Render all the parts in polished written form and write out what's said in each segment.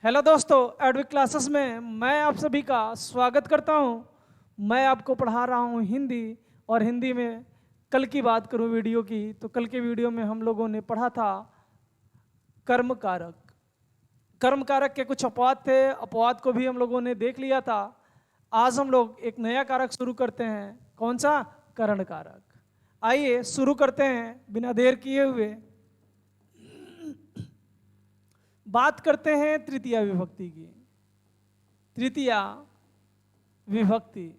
Hello दोस्तों, Edvik classes में मैं आप सभी का स्वागत करता हूं। मैं आपको पढ़ा रहा हूं हिंदी, और हिंदी में कल की बात करूं वीडियो की, तो कल के वीडियो में हम लोगों ने पढ़ा था कर्म कारक। कर्म कारक के कुछ अपवाद थे, अपवाद को भी हम लोगों ने देख लिया था। आज हम लोग एक नया कारक शुरू करते हैं। कौन सा? करण कारक। आइए शुरू करते हैं बिना देर किए हुए। बात करते हैं तृतीया विभक्ति की। तृतीया विभक्ति,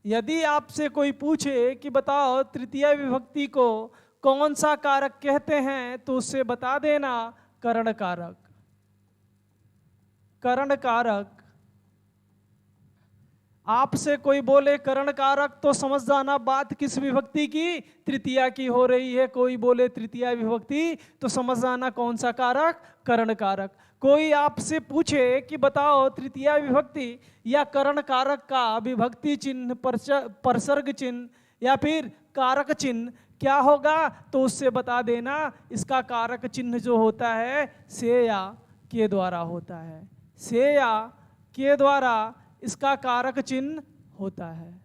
यदि आपसे कोई पूछे कि बताओ तृतीया विभक्ति को कौन सा कारक कहते हैं, तो उससे बता देना करण कारक। करण कारक। आपसे कोई बोले करण कारक तो समझ जाना बात किस विभक्ति की? तृतीया की हो रही है। कोई बोले तृतीया विभक्ति तो समझ जाना कौन सा कारक? करण कारक। कोई आपसे पूछे कि बताओ तृतीया विभक्ति या करण कारक का विभक्ति चिन्ह, परसर्ग चिन्ह या फिर कारक चिन्ह क्या होगा, तो उससे बता देना इसका कारक चिन्ह जो होता है से या के द्वारा होता है। से या के द्वारा इसका कारक चिन्ह होता है।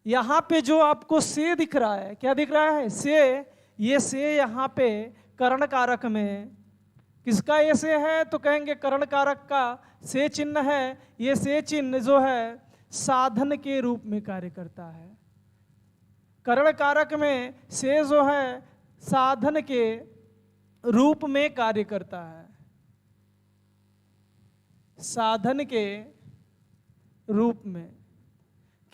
यहां पे जो आपको से दिख रहा है, क्या दिख रहा है? से। ये से यहां पे करण कारक में किसका ये से है, तो कहेंगे करण कारक का से चिन्ह है। ये से चिन्ह जो है साधन के रूप में कार्य करता है। करण कारक में से जो है साधन के रूप में कार्य करता है। साधन के रूप में।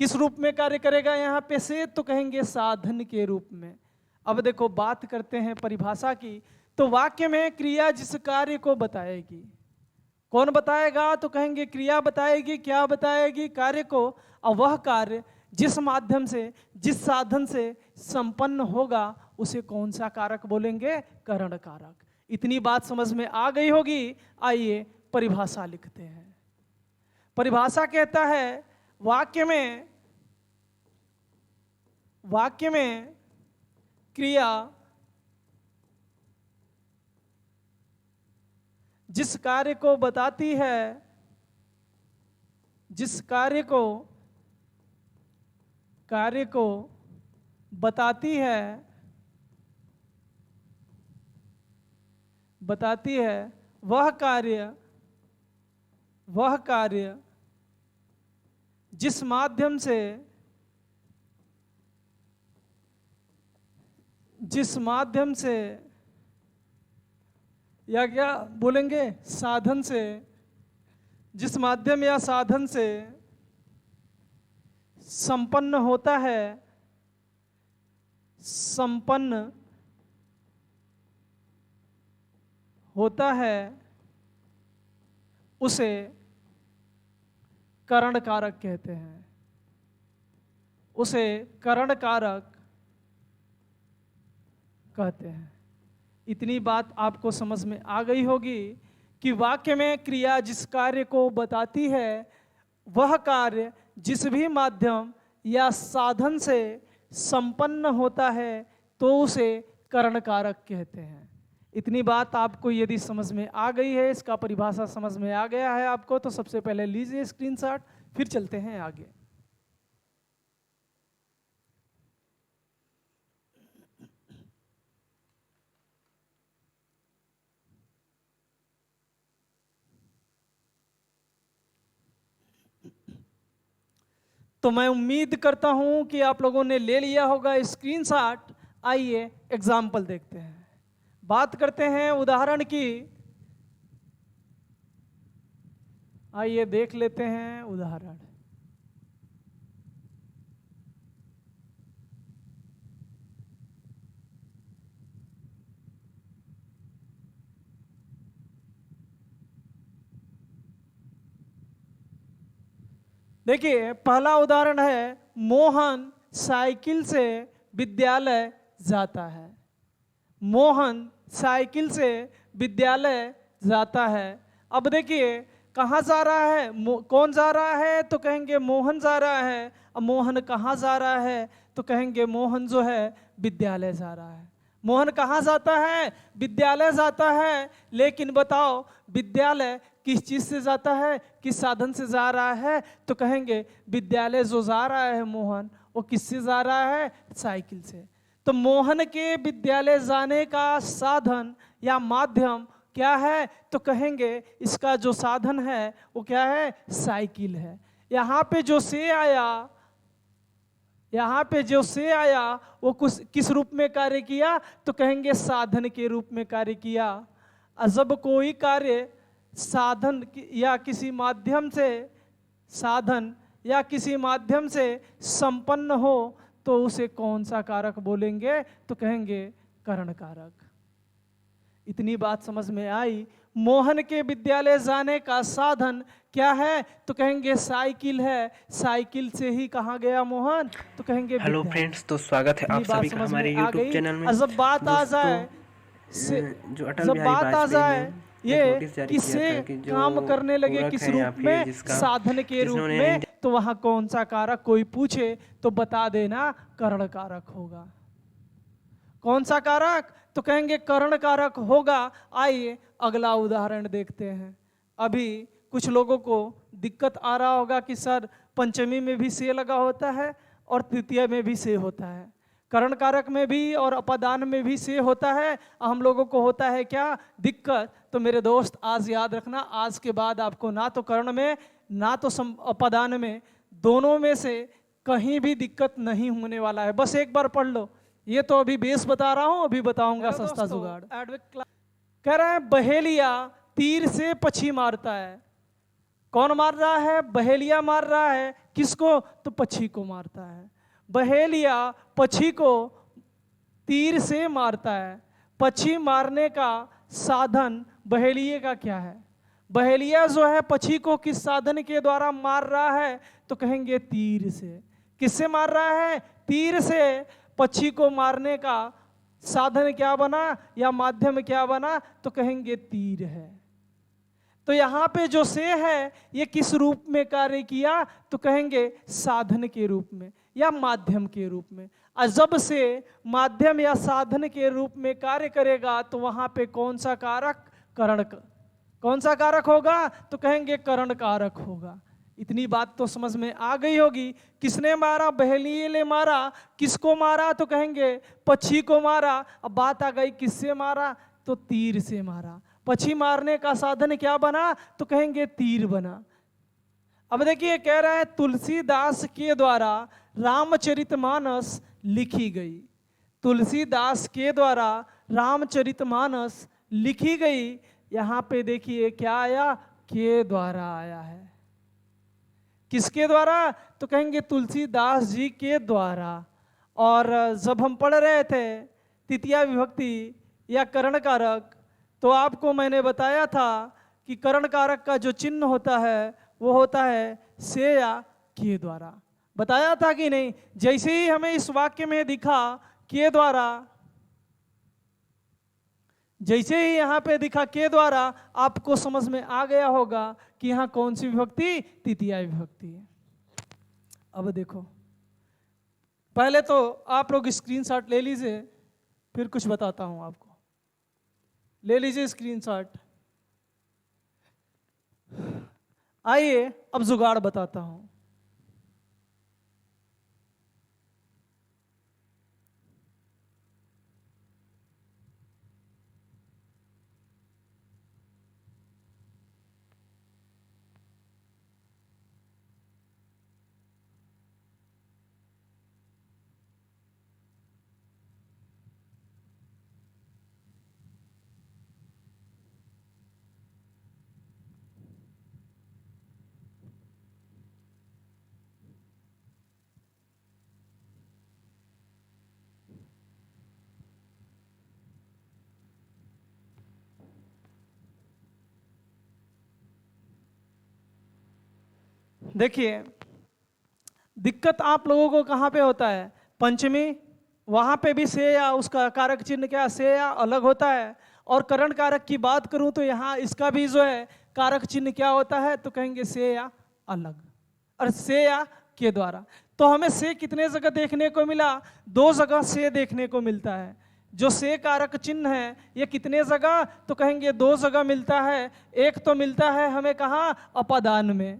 किस रूप में कार्य करेगा यहां पे से, तो कहेंगे साधन के रूप में। अब देखो बात करते हैं परिभाषा की। तो वाक्य में क्रिया जिस कार्य को बताएगी, कौन बताएगा, तो कहेंगे क्रिया बताएगी। क्या बताएगी? कार्य को। और वह कार्य जिस माध्यम से, जिस साधन से संपन्न होगा उसे कौन सा कारक बोलेंगे? करण कारक। इतनी बात समझ में आ गई होगी। आइए परिभाषा लिखते हैं। परिभाषा कहता है वाक्य में क्रिया जिस कार्य को बताती है, जिस कार्य को बताती है, वह कार्य जिस माध्यम से या क्या बोलेंगे? साधन से। जिस माध्यम या साधन से संपन्न होता है, उसे करण कारक कहते हैं। उसे करण कारक कहते हैं। इतनी बात आपको समझ में आ गई होगी कि वाक्य में क्रिया जिस कार्य को बताती है, वह कार्य जिस भी माध्यम या साधन से संपन्न होता है तो उसे करण कारक कहते हैं। इतनी बात आपको यदि समझ में आ गई है, इसका परिभाषा समझ में आ गया है आपको, तो सबसे पहले लीजिए स्क्रीनशॉट, फिर चलते हैं आगे। तो मैं उम्मीद करता हूं कि आप लोगों ने ले लिया होगा स्क्रीनशॉट। आइए एग्जाम्पल देखते हैं। बात करते हैं उदाहरण की। आइए देख लेते हैं उदाहरण। देखिए पहला उदाहरण है, मोहन साइकिल से विद्यालय जाता है। मोहन साइकिल से विद्यालय जाता है। अब देखिए कहाँ जा रहा है, कौन जा रहा है, तो कहेंगे मोहन जा रहा है। अब मोहन कहाँ जा रहा है, तो कहेंगे मोहन जो है विद्यालय जा रहा है। मोहन कहाँ जाता है? विद्यालय जाता है। लेकिन बताओ विद्यालय किस चीज से जाता है, किस साधन से जा रहा है? तो कहेंगे विद्यालय जो जा रहा है मोहन, वो किससे जा रहा है? साइकिल से। तो मोहन के विद्यालय जाने का साधन या माध्यम क्या है? तो कहेंगे इसका जो साधन है वो क्या है? साइकिल है। यहाँ पे जो से आया, यहाँ पे जो से आया वो किस रूप में कार्य किया? तो कहेंगे साधन के रूप में कार्य किया। जब कोई कार्य साधन या किसी माध्यम से, साधन या किसी माध्यम से संपन्न हो तो उसे कौन सा कारक बोलेंगे? तो कहेंगे करण कारक। इतनी बात समझ में आई। मोहन के विद्यालय जाने का साधन क्या है? तो कहेंगे साइकिल है। साइकिल से ही कहाँ गया मोहन? तो कहेंगे हेलो फ्रेंड्स, तो स्वागत है आप सभी का हमारे यूट्यूब चैनल में। जब बात आ जाए, जो अटल जब बिहारी बात आ जाए वाजपेयी ये किससे काम करने लगे, किस रूप में? साधन के रूप में। तो वहां कौन सा कारक कोई पूछे तो बता देना करण कारक होगा। कौन सा कारक? तो कहेंगे करण कारक होगा। आइए अगला उदाहरण देखते हैं। अभी कुछ लोगों को दिक्कत आ रहा होगा कि सर पंचमी में भी से लगा होता है और तृतीय में भी से होता है, करण कारक में भी और अपदान में भी से होता है। हम लोगों को होता है क्या दिक्कत? तो मेरे दोस्त आज याद रखना, आज के बाद आपको ना तो करण में ना तो अपदान में, दोनों में से कहीं भी दिक्कत नहीं होने वाला है। बस एक बार पढ़ लो। ये तो अभी बेस बता रहा हूं, अभी बताऊंगा सस्ता जुगाड़। कह रहा है बहेलिया तीर से पक्षी मारता है। कौन मार रहा है? बहेलिया मार रहा है। किसको? तो पक्षी को मारता है। बहेलिया पक्षी को तीर से मारता है। पक्षी मारने का साधन बहेलिये का क्या है? बहेलिया जो है पक्षी को किस साधन के द्वारा मार रहा है? तो कहेंगे तीर से। किससे मार रहा है? तीर से। पक्षी को मारने का साधन क्या बना या माध्यम क्या बना? तो कहेंगे तीर है। तो यहाँ पे जो से है ये किस रूप में कार्य किया? तो कहेंगे साधन के रूप में या माध्यम के रूप में। जब से माध्यम या साधन के रूप में कार्य करेगा तो वहां पे कौन सा कारक? करण। कौन सा कारक होगा? तो कहेंगे करण कारक होगा। इतनी बात तो समझ में आ गई होगी। किसने मारा? बहेलिये ने मारा। किसको मारा? तो कहेंगे पक्षी को मारा। अब बात आ गई किससे मारा? तो तीर से मारा। पक्षी मारने का साधन क्या बना? तो कहेंगे तीर बना। अब देखिए कह रहा है तुलसीदास के द्वारा रामचरितमानस लिखी गई। तुलसीदास के द्वारा रामचरितमानस लिखी गई। यहां पे देखिए क्या आया? के द्वारा आया है। किसके द्वारा? तो कहेंगे तुलसीदास जी के द्वारा। और जब हम पढ़ रहे थे तृतीया विभक्ति या करण कारक, तो आपको मैंने बताया था कि करण कारक का जो चिन्ह होता है वो होता है से या के द्वारा। बताया था कि नहीं? जैसे ही हमें इस वाक्य में दिखा के द्वारा, जैसे ही यहाँ पे दिखा के द्वारा, आपको समझ में आ गया होगा कि यहाँ कौन सी विभक्ति? तृतीया विभक्ति है। अब देखो, पहले तो आप लोग स्क्रीनशॉट ले लीजिए, फिर कुछ बताता हूं आपको। ले लीजिए स्क्रीनशॉट। आइए अब जुगाड़ बताता हूं। देखिए दिक्कत आप लोगों को कहां पे होता है? पंचमी, वहां पे भी से या उसका कारक चिन्ह क्या? से या अलग होता है। और करण कारक की बात करूं तो यहाँ इसका भी जो है कारक चिन्ह क्या होता है? तो कहेंगे से या अलग, और से या के द्वारा। तो हमें से कितने जगह देखने को मिला? 2 जगह से देखने को मिलता है। जो से कारक चिन्ह है ये कितने जगह, तो कहेंगे 2 जगह मिलता है। एक तो मिलता है हमें कहाँ, अपादान में।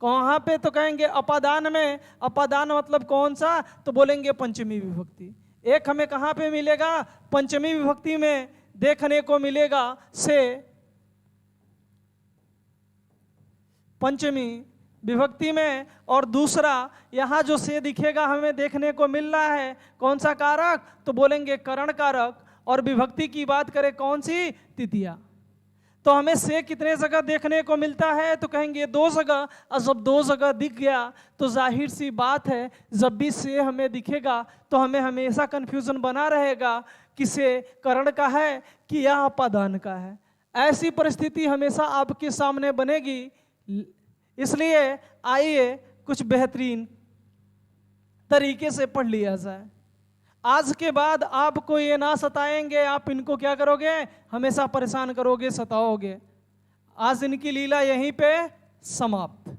कहाँ पे, तो कहेंगे अपादान में। अपादान मतलब कौन सा, तो बोलेंगे पंचमी विभक्ति। एक हमें कहाँ पे मिलेगा, पंचमी विभक्ति में देखने को मिलेगा से, पंचमी विभक्ति में। और दूसरा यहाँ जो से दिखेगा हमें देखने को मिल रहा है कौन सा कारक, तो बोलेंगे करण कारक। और विभक्ति की बात करें कौन सी, तृतीया। तो हमें से कितने जगह देखने को मिलता है, तो कहेंगे 2 जगह। और जब 2 जगह दिख गया तो जाहिर सी बात है जब भी से हमें दिखेगा तो हमें हमेशा कंफ्यूजन बना रहेगा कि से करण का है कि यह अपादान का है। ऐसी परिस्थिति हमेशा आपके सामने बनेगी। इसलिए आइए कुछ बेहतरीन तरीके से पढ़ लिया जाए। आज के बाद आपको ये ना सताएंगे, आप इनको क्या करोगे, हमेशा परेशान करोगे, सताओगे। आज इनकी लीला यहीं पे समाप्त।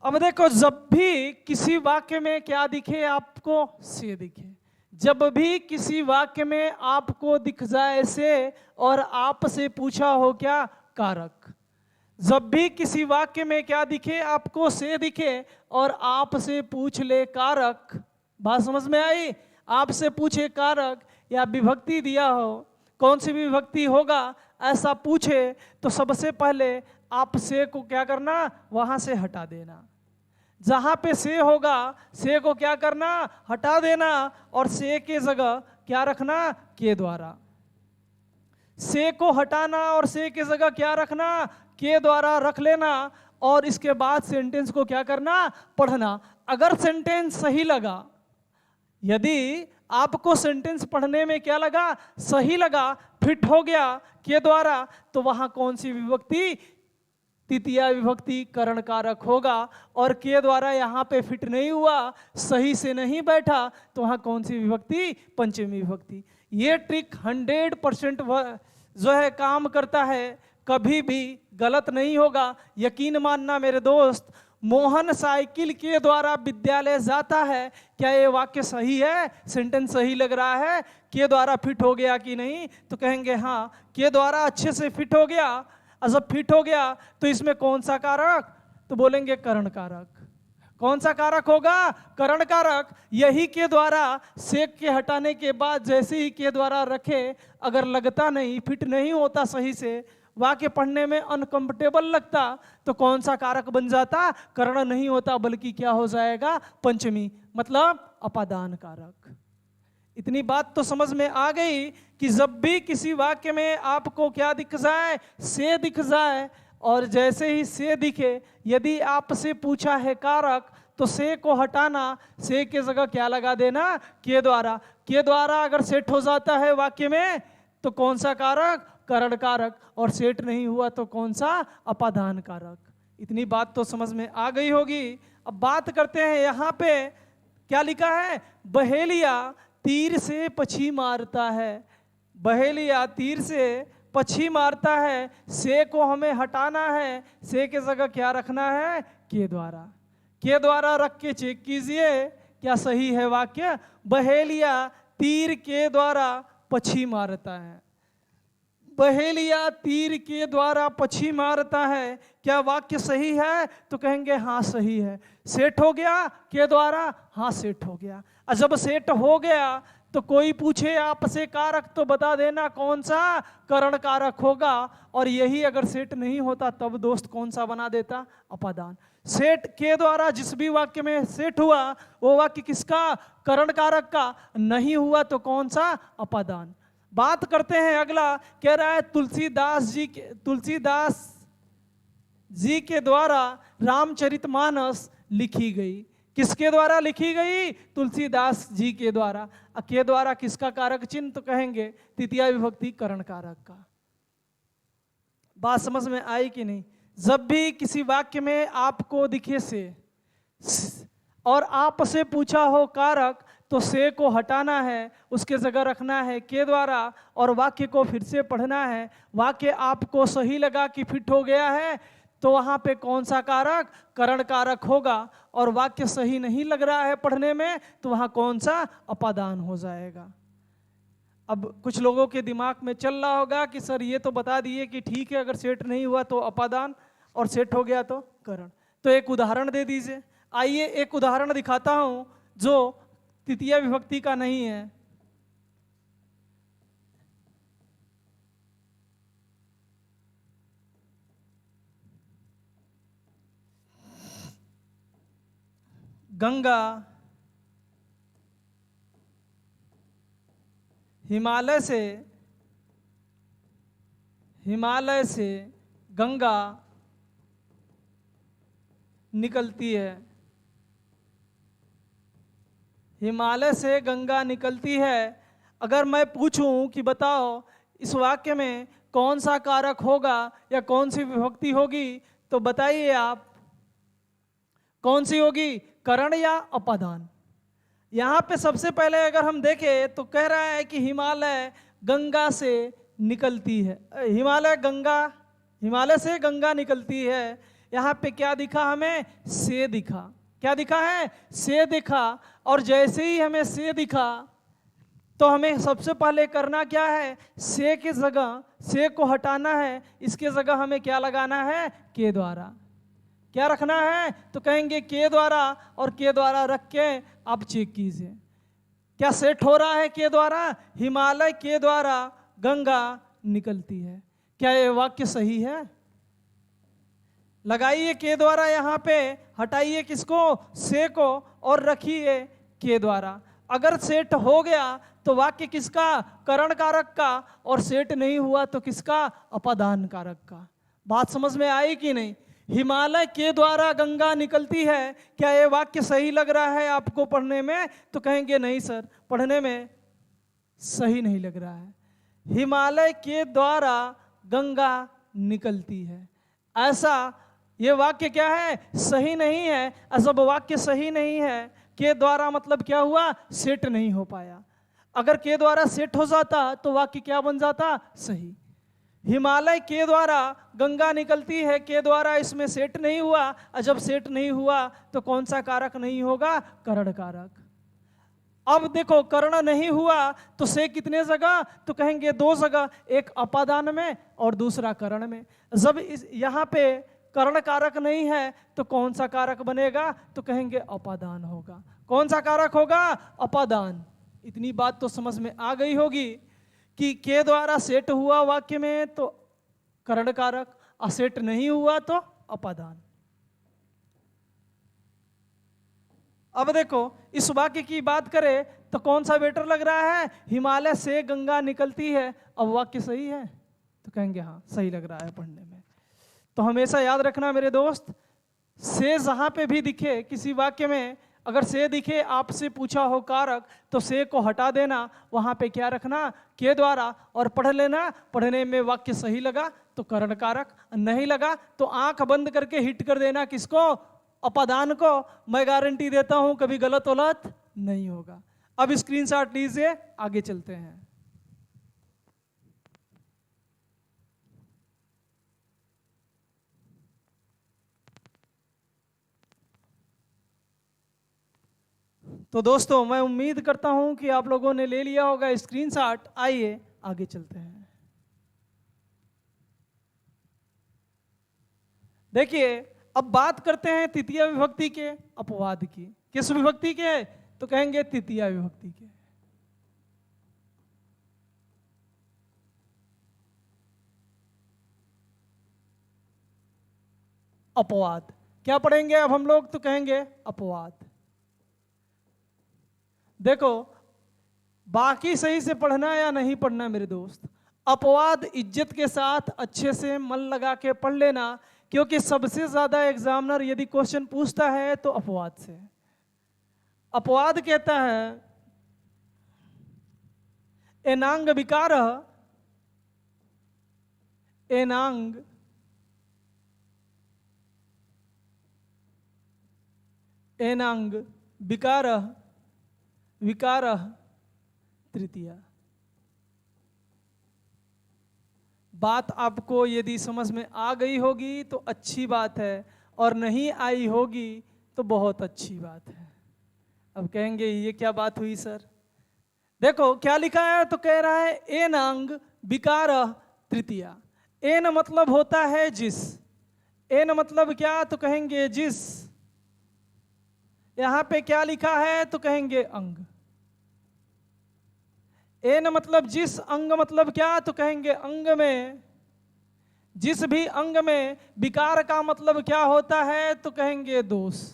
अब देखो, जब भी किसी वाक्य में क्या दिखे आपको, से दिखे। जब भी किसी वाक्य में आपको दिख जाए से और आपसे पूछा हो क्या, कारक। जब भी किसी वाक्य में क्या दिखे, आपको से दिखे और आपसे पूछ ले कारक, बात समझ में आई। आपसे पूछे कारक या विभक्ति दिया हो, कौन सी भी विभक्ति होगा ऐसा पूछे, तो सबसे पहले आप से को क्या करना, वहां से हटा देना। जहां पे से होगा से को क्या करना, हटा देना। और से के जगह क्या रखना, के द्वारा। से को हटाना और से के जगह क्या रखना, के द्वारा रख लेना। और इसके बाद सेंटेंस को क्या करना, पढ़ना। अगर सेंटेंस सही लगा, यदि आपको सेंटेंस पढ़ने में क्या लगा, सही लगा, फिट हो गया के द्वारा, तो वहां कौन सी विभक्ति, तृतीया विभक्ति करण कारक होगा। और के द्वारा यहाँ पे फिट नहीं हुआ, सही से नहीं बैठा, तो वहाँ कौन सी विभक्ति, पंचमी विभक्ति। ये ट्रिक 100% जो है काम करता है, कभी भी गलत नहीं होगा। यकीन मानना मेरे दोस्त, मोहन साइकिल के द्वारा विद्यालय जाता है, क्या ये वाक्य सही है, सेंटेंस सही लग रहा है, के द्वारा फिट हो गया कि नहीं, तो कहेंगे हाँ, के द्वारा अच्छे से फिट हो गया। और जब फिट हो गया तो इसमें कौन सा कारक, तो बोलेंगे करण कारक। कौन सा कारक होगा, करण कारक। यही के द्वारा से के हटाने के बाद जैसे ही के द्वारा रखे, अगर लगता नहीं, फिट नहीं होता सही से, वाक्य पढ़ने में अनकंफर्टेबल लगता, तो कौन सा कारक बन जाता, करण नहीं होता, बल्कि क्या हो जाएगा, पंचमी, मतलब अपादान कारक। इतनी बात तो समझ में आ गई कि जब भी किसी वाक्य में आपको क्या दिख जाए, से दिख जाए, और जैसे ही से दिखे, यदि आपसे पूछा है कारक, तो से को हटाना, से के जगह क्या लगा देना, के द्वारा। के द्वारा अगर सेट हो जाता है वाक्य में, तो कौन सा कारक, करण कारक। और सेट नहीं हुआ तो कौन सा, अपादान कारक। इतनी बात तो समझ में आ गई होगी। अब बात करते हैं, यहाँ पे क्या लिखा है, बहेलिया तीर से पक्षी मारता है। बहेलिया तीर से पक्षी मारता है, से को हमें हटाना है, से के जगह क्या रखना है, के द्वारा। के द्वारा रख के चेक कीजिए क्या सही है वाक्य। बहेलिया तीर के द्वारा पक्षी मारता है। बहेलिया तीर के द्वारा पक्षी मारता है, क्या वाक्य सही है, तो कहेंगे हाँ सही है। सेट हो गया के द्वारा, हाँ सेट हो गया। और जब सेट हो गया तो कोई पूछे आपसे कारक, तो बता देना कौन सा, करण कारक होगा। और यही अगर सेट नहीं होता तब दोस्त कौन सा बना देता, अपादान। सेट के द्वारा जिस भी वाक्य में सेट हुआ वो वाक्य किसका, करण कारक का। नहीं हुआ तो कौन सा, अपादान। बात करते हैं अगला, कह रहा है तुलसीदास जी के द्वारा रामचरितमानस लिखी गई। किसके द्वारा लिखी गई, तुलसीदास जी के द्वारा। के द्वारा किसका कारक चिन्ह, तो कहेंगे तृतीया विभक्ति करण कारक का। बात समझ में आई कि नहीं। जब भी किसी वाक्य में आपको दिखे से और आपसे पूछा हो कारक, तो से को हटाना है, उसके जगह रखना है के द्वारा, और वाक्य को फिर से पढ़ना है। वाक्य आपको सही लगा कि फिट हो गया है, तो वहां पे कौन सा कारक? करण कारक होगा। और वाक्य सही नहीं लग रहा है पढ़ने में तो वहां कौन सा? अपादान हो जाएगा। अब कुछ लोगों के दिमाग में चल रहा होगा कि सर ये तो बता दिए कि ठीक है, अगर सेट नहीं हुआ तो अपादान और सेट हो गया तो करण। तो एक उदाहरण दे दीजिए। आइए एक उदाहरण दिखाता हूं जो तृतीया विभक्ति का नहीं है। गंगा हिमालय से गंगा निकलती है। हिमालय से गंगा निकलती है। अगर मैं पूछूं कि बताओ इस वाक्य में कौन सा कारक होगा या कौन सी विभक्ति होगी, तो बताइए आप कौन सी होगी, करण या अपादान? यहां पे सबसे पहले अगर हम देखें तो कह रहा है कि हिमालय गंगा से निकलती है। हिमालय से गंगा निकलती है। यहां पे क्या दिखा हमें? से दिखा। क्या दिखा है? से दिखा। और जैसे ही हमें से दिखा तो हमें सबसे पहले करना क्या है? से की जगह से को हटाना है। इसके जगह हमें क्या लगाना है? के द्वारा। क्या रखना है? तो कहेंगे के द्वारा, और के द्वारा रख के आप चेक कीजिए क्या सेट हो रहा है के द्वारा? हिमालय के द्वारा गंगा निकलती है। क्या ये वाक्य सही है? लगाइए के द्वारा यहां पे, हटाइए किसको? से को, और रखिए के द्वारा। अगर सेट हो गया तो वाक्य किसका? करण कारक का। और सेट नहीं हुआ तो किसका? अपादान कारक का। बात समझ में आई कि नहीं? हिमालय के द्वारा गंगा निकलती है। क्या ये वाक्य सही लग रहा है आपको पढ़ने में? तो कहेंगे नहीं सर, पढ़ने में सही नहीं लग रहा है। हिमालय के द्वारा गंगा निकलती है, ऐसा ये वाक्य क्या है? सही नहीं है। जब वाक्य सही नहीं है, के द्वारा मतलब क्या हुआ? सेट नहीं हो पाया। अगर के द्वारा सेट हो जाता तो वाक्य क्या बन जाता? सही। हिमालय के द्वारा गंगा निकलती है, के द्वारा इसमें सेट नहीं हुआ। और जब सेट नहीं हुआ तो कौन सा कारक नहीं होगा? करण कारक। अब देखो कर्ण नहीं हुआ तो से कितने जगह? तो कहेंगे दो जगह, एक अपादान में और दूसरा करण में। जब यहाँ पे कर्ण कारक नहीं है तो कौन सा कारक बनेगा? तो कहेंगे अपादान होगा। कौन सा कारक होगा? अपादान। इतनी बात तो समझ में आ गई होगी कि के द्वारा सेट हुआ वाक्य में तो करण कारक, असेट नहीं हुआ तो अपादान। अब देखो इस वाक्य की बात करें तो कौन सा बेटर लग रहा है? हिमालय से गंगा निकलती है। अब वाक्य सही है तो कहेंगे हाँ सही लग रहा है पढ़ने में। तो हमेशा याद रखना मेरे दोस्त, से जहां पे भी दिखे किसी वाक्य में, अगर से दिखे आपसे पूछा हो कारक तो से को हटा देना, वहां पे क्या रखना? के द्वारा, और पढ़ लेना। पढ़ने में वाक्य सही लगा तो करण कारक, नहीं लगा तो आंख बंद करके हिट कर देना किसको? अपादान को। मैं गारंटी देता हूं कभी गलत वलत नहीं होगा। अब स्क्रीनशॉट लीजिए, आगे चलते हैं। तो दोस्तों मैं उम्मीद करता हूं कि आप लोगों ने ले लिया होगा स्क्रीनशॉट। आइए आगे चलते हैं। देखिए अब बात करते हैं तृतीया विभक्ति के अपवाद की। किस विभक्ति के? तो कहेंगे तृतीया विभक्ति के। अपवाद क्या पढ़ेंगे अब हम लोग? तो कहेंगे अपवाद। देखो बाकी सही से पढ़ना या नहीं पढ़ना मेरे दोस्त, अपवाद इज्जत के साथ अच्छे से मन लगा के पढ़ लेना, क्योंकि सबसे ज्यादा एग्जामिनर यदि क्वेश्चन पूछता है तो अपवाद से। अपवाद कहता है एनांग विकारः, एनांग एनांग विकारः, विकारः तृतीया। बात आपको यदि समझ में आ गई होगी तो अच्छी बात है, और नहीं आई होगी तो बहुत अच्छी बात है। अब कहेंगे ये क्या बात हुई सर? देखो क्या लिखा है, तो कह रहा है एन अंग विकार तृतीया। एन मतलब होता है जिस। एन मतलब क्या, तो कहेंगे जिस। यहां पे क्या लिखा है, तो कहेंगे अंग। एन मतलब जिस, अंग मतलब क्या, तो कहेंगे अंग में, जिस भी अंग में। विकार का मतलब क्या होता है, तो कहेंगे दोष।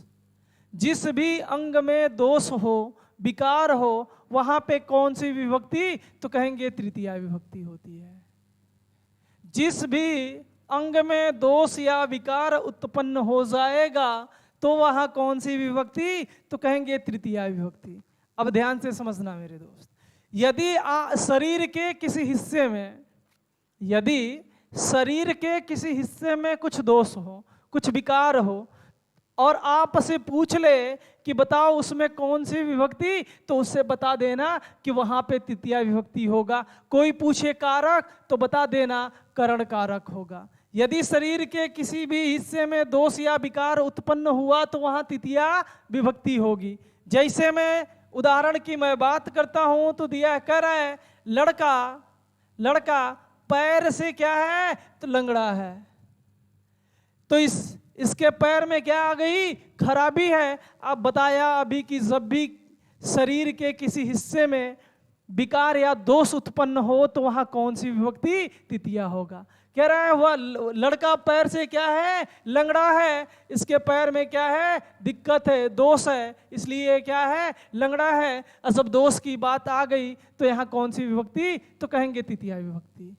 जिस भी अंग में दोष हो, विकार हो, वहां पे कौन सी विभक्ति, तो कहेंगे तृतीया विभक्ति होती है। जिस भी अंग में दोष या विकार उत्पन्न हो जाएगा तो वहां कौन सी विभक्ति, तो कहेंगे तृतीया विभक्ति। अब ध्यान से समझना मेरे दोस्त, यदि शरीर के किसी हिस्से में, यदि शरीर के किसी हिस्से में कुछ दोष हो, कुछ विकार हो, और आप से पूछ ले कि बताओ उसमें कौन सी विभक्ति, तो उससे बता देना कि वहां पे तृतीया विभक्ति होगा। कोई पूछे कारक तो बता देना करण कारक होगा। यदि शरीर के किसी भी हिस्से में दोष या विकार उत्पन्न हुआ तो वहां तृतीया विभक्ति होगी। जैसे मैं उदाहरण की मैं बात करता हूं तो दिया कह रहा है लड़का पैर से क्या है, तो लंगड़ा है। तो इसके पैर में क्या आ गई, खराबी है। अब बताया अभी कि जब भी शरीर के किसी हिस्से में विकार या दोष उत्पन्न हो तो वहां कौन सी विभक्ति, तृतीया होगा। कह रहा है वह लड़का पैर से क्या है, लंगड़ा है। इसके पैर में क्या है, दिक्कत है, दोष है, इसलिए क्या है, लंगड़ा है। और जब दोष की बात आ गई तो यहाँ कौन सी विभक्ति, तो कहेंगे तृतीया विभक्ति।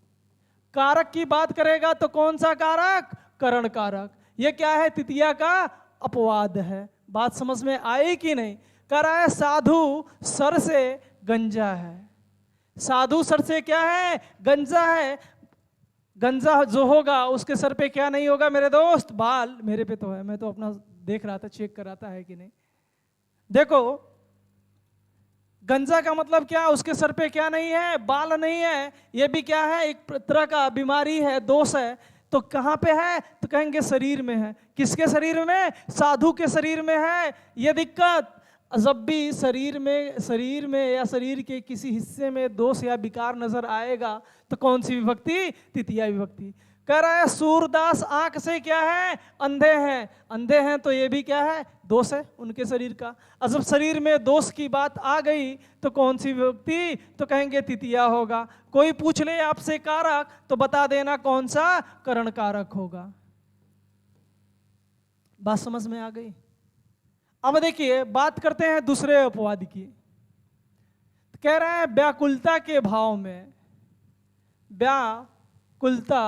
कारक की बात करेगा तो कौन सा कारक, करण कारक। ये क्या है, तृतीया का अपवाद है। बात समझ में आई कि नहीं? कह रहा है साधु सर से गंजा है। साधु सर से क्या है, गंजा है। गंजा जो होगा उसके सर पे क्या नहीं होगा मेरे दोस्त, बाल। मेरे पे तो है, मैं तो अपना देख रहा था, चेक कर रहा था है कि नहीं। देखो गंजा का मतलब क्या, उसके सर पे क्या नहीं है, बाल नहीं है। ये भी क्या है, एक तरह का बीमारी है, दोष है। तो कहाँ पे है, तो कहेंगे शरीर में है। किसके शरीर में, साधु के शरीर में है ये दिक्कत। जब भी शरीर में या शरीर के किसी हिस्से में दोष या विकार नजर आएगा तो कौन सी विभक्ति, तृतीया विभक्ति। कह रहा है सूरदास आंख से क्या है, अंधे हैं तो ये भी क्या है, दोष है उनके शरीर का। और जब शरीर में दोष की बात आ गई तो कौन सी विभक्ति, तो कहेंगे तृतीया होगा। कोई पूछ ले आपसे कारक तो बता देना कौन सा, करण कारक होगा। बात समझ में आ गई? अब देखिए बात करते हैं दूसरे अपवाद की। कह रहा है व्याकुलता के भाव में, व्याकुलता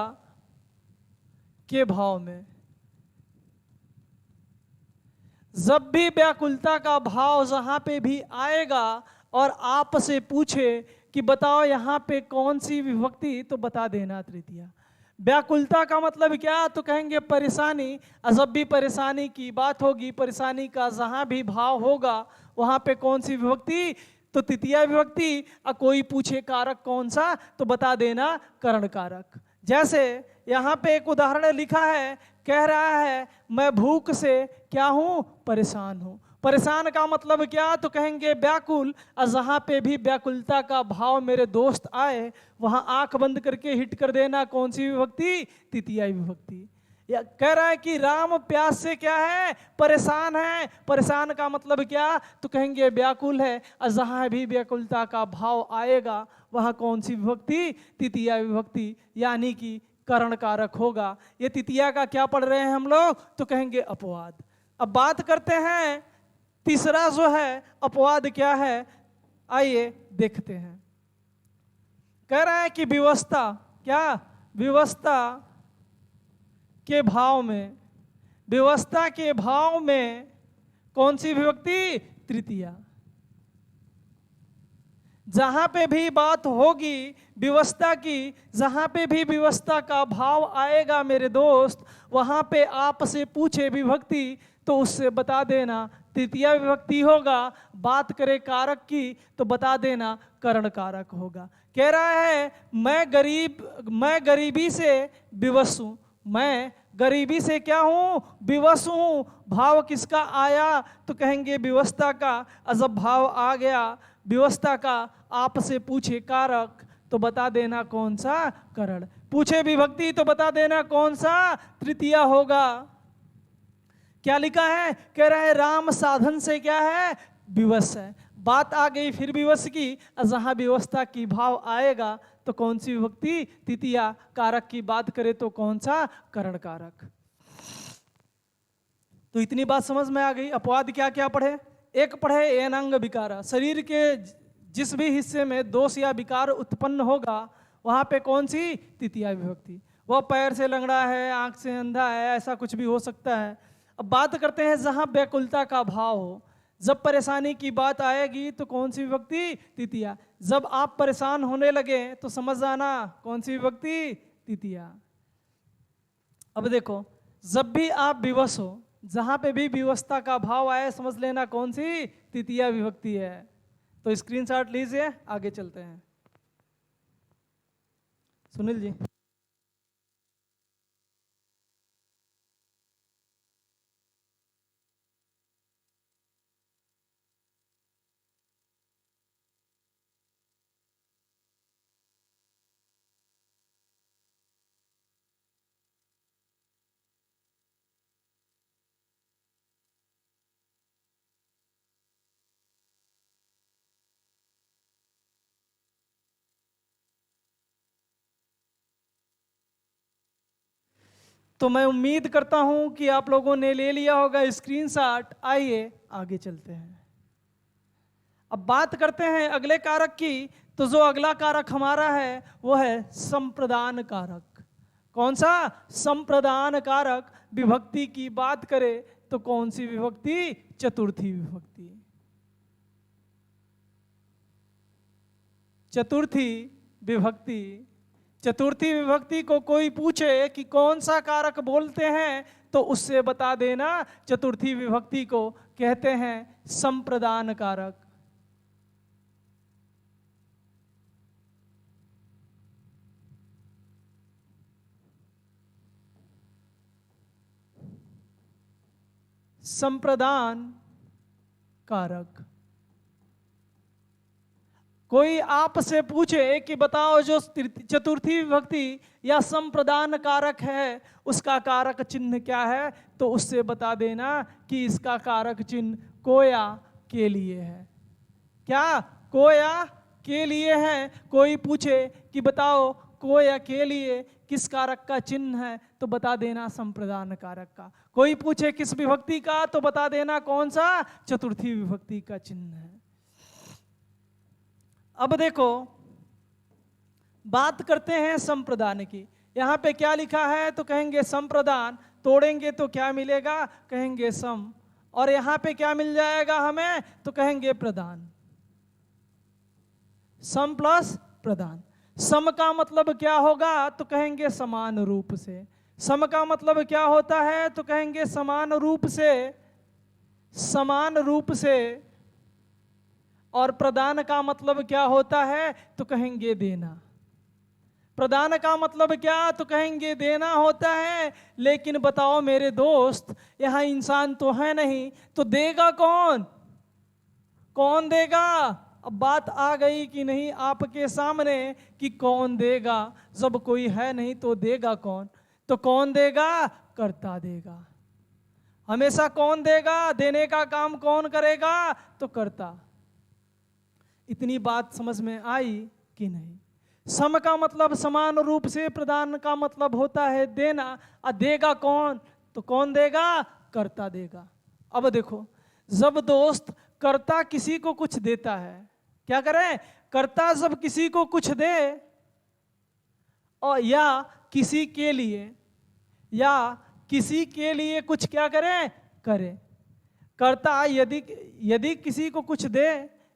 के भाव में, जब भी व्याकुलता का भाव जहां पे भी आएगा और आप से पूछे कि बताओ यहां पे कौन सी विभक्ति, तो बता देना तृतीया। व्याकुलता का मतलब क्या, तो कहेंगे परेशानी। जब भी परेशानी की बात होगी, परेशानी का जहां भी भाव होगा वहां पे कौन सी विभक्ति, तो तृतीया विभक्ति। कोई पूछे कारक कौन सा, तो बता देना करण कारक। जैसे यहाँ पे एक उदाहरण लिखा है, कह रहा है मैं भूख से क्या हूं, परेशान हूं। परेशान का मतलब क्या, तो कहेंगे व्याकुल। और जहाँ पे भी व्याकुलता का भाव मेरे दोस्त आए वहां आंख बंद करके हिट कर देना कौन सी विभक्ति, तृतीया विभक्ति। या कह रहा है कि राम प्यास से क्या है, परेशान है। परेशान का मतलब क्या, तो कहेंगे व्याकुल है। और जहाँ भी व्याकुलता का भाव आएगा वहाँ कौन सी विभक्ति, तृतीया विभक्ति, यानी कि करण कारक होगा। ये तृतीया का क्या पढ़ रहे हैं हम लोग, तो कहेंगे अपवाद। अब बात करते हैं तीसरा जो है अपवाद क्या है, आइए देखते हैं। कह रहा है कि विवस्था, क्या, विवस्था के भाव में, विवस्था के भाव में कौन सी विभक्ति, तृतीया। जहां पे भी बात होगी विवस्था की, जहां पे भी विवस्था का भाव आएगा मेरे दोस्त, वहां पे आपसे पूछे विभक्ति तो उससे बता देना तृतीया विभक्ति होगा, बात करे कारक की तो बता देना करण कारक होगा। कह रहा है मैं गरीबी से विवश हूं, मैं गरीबी से क्या हूं, विवश हूं। भाव किसका आया तो कहेंगे विवशता का। और जब भाव आ गया विवशता का, आपसे पूछे कारक तो बता देना कौन सा करण, पूछे विभक्ति तो बता देना कौन सा तृतीया होगा। क्या लिखा है, कह रहा है राम साधन से क्या है, विवश है। बात आ गई फिर विवश की, जहां विवशता की भाव आएगा तो कौन सी विभक्ति, तृतीया। कारक की बात करें तो कौन सा, करण कारक। तो इतनी बात समझ में आ गई। अपवाद क्या क्या पढ़े, एक पढ़े एनांग विकारा, शरीर के जिस भी हिस्से में दोष या विकार उत्पन्न होगा वहां पे कौन सी, तृतीया विभक्ति। वह पैर से लंगड़ा है, आंख से अंधा है, ऐसा कुछ भी हो सकता है। अब बात करते हैं जहां व्याकुलता का भाव हो, जब परेशानी की बात आएगी तो कौन सी विभक्ति, तृतीया। जब आप परेशान होने लगे तो समझ जाना कौन सी विभक्ति, तृतीया। अब देखो जब भी आप विवश हो, जहां पे भी विवशता का भाव आए समझ लेना कौन सी, तृतीया विभक्ति है। तो स्क्रीनशॉट लीजिए, आगे चलते हैं। सुनील जी। तो मैं उम्मीद करता हूं कि आप लोगों ने ले लिया होगा स्क्रीनशॉट। आइए आगे चलते हैं। अब बात करते हैं अगले कारक की। तो जो अगला कारक हमारा है वो है संप्रदान कारक। कौन सा, संप्रदान कारक। विभक्ति की बात करें तो कौन सी विभक्ति, चतुर्थी विभक्ति। चतुर्थी विभक्ति। चतुर्थी विभक्ति को कोई पूछे कि कौन सा कारक बोलते हैं तो उससे बता देना चतुर्थी विभक्ति को कहते हैं संप्रदान कारक। संप्रदान कारक। कोई आपसे पूछे कि बताओ जो चतुर्थी विभक्ति या संप्रदान कारक है उसका कारक चिन्ह क्या है, तो उससे बता देना कि इसका कारक चिन्ह कोया के लिए है। क्या, कोया के लिए है। कोई पूछे कि बताओ कोया के लिए किस कारक का चिन्ह है तो बता देना संप्रदान कारक का। कोई पूछे किस विभक्ति का तो बता देना कौन सा, चतुर्थी विभक्ति का चिन्ह है। अब देखो बात करते हैं संप्रदान की। यहां पे क्या लिखा है तो कहेंगे संप्रदान, तोड़ेंगे तो क्या मिलेगा, कहेंगे सम। और यहां पे क्या मिल जाएगा हमें तो कहेंगे प्रदान। सम प्लस प्रदान। सम का मतलब क्या होगा तो कहेंगे समान रूप से। सम का मतलब क्या होता है तो कहेंगे समान रूप से, समान रूप से। और प्रदान का मतलब क्या होता है तो कहेंगे देना। प्रदान का मतलब क्या तो कहेंगे देना होता है। लेकिन बताओ मेरे दोस्त, यहां इंसान तो है नहीं, तो देगा कौन, कौन देगा। अब बात आ गई कि नहीं आपके सामने कि कौन देगा। जब कोई है नहीं तो देगा कौन, तो कौन देगा, कर्ता देगा। हमेशा कौन देगा, देने का काम कौन करेगा तो कर्ता। इतनी बात समझ में आई कि नहीं। सम का मतलब समान रूप से, प्रदान का मतलब होता है देना। और देगा कौन तो कौन देगा, कर्ता देगा। अब देखो जब दोस्त कर्ता किसी को कुछ देता है, क्या करें, कर्ता जब किसी को कुछ दे और या किसी के लिए, या किसी के लिए कुछ क्या करें, करे। कर्ता यदि किसी को कुछ दे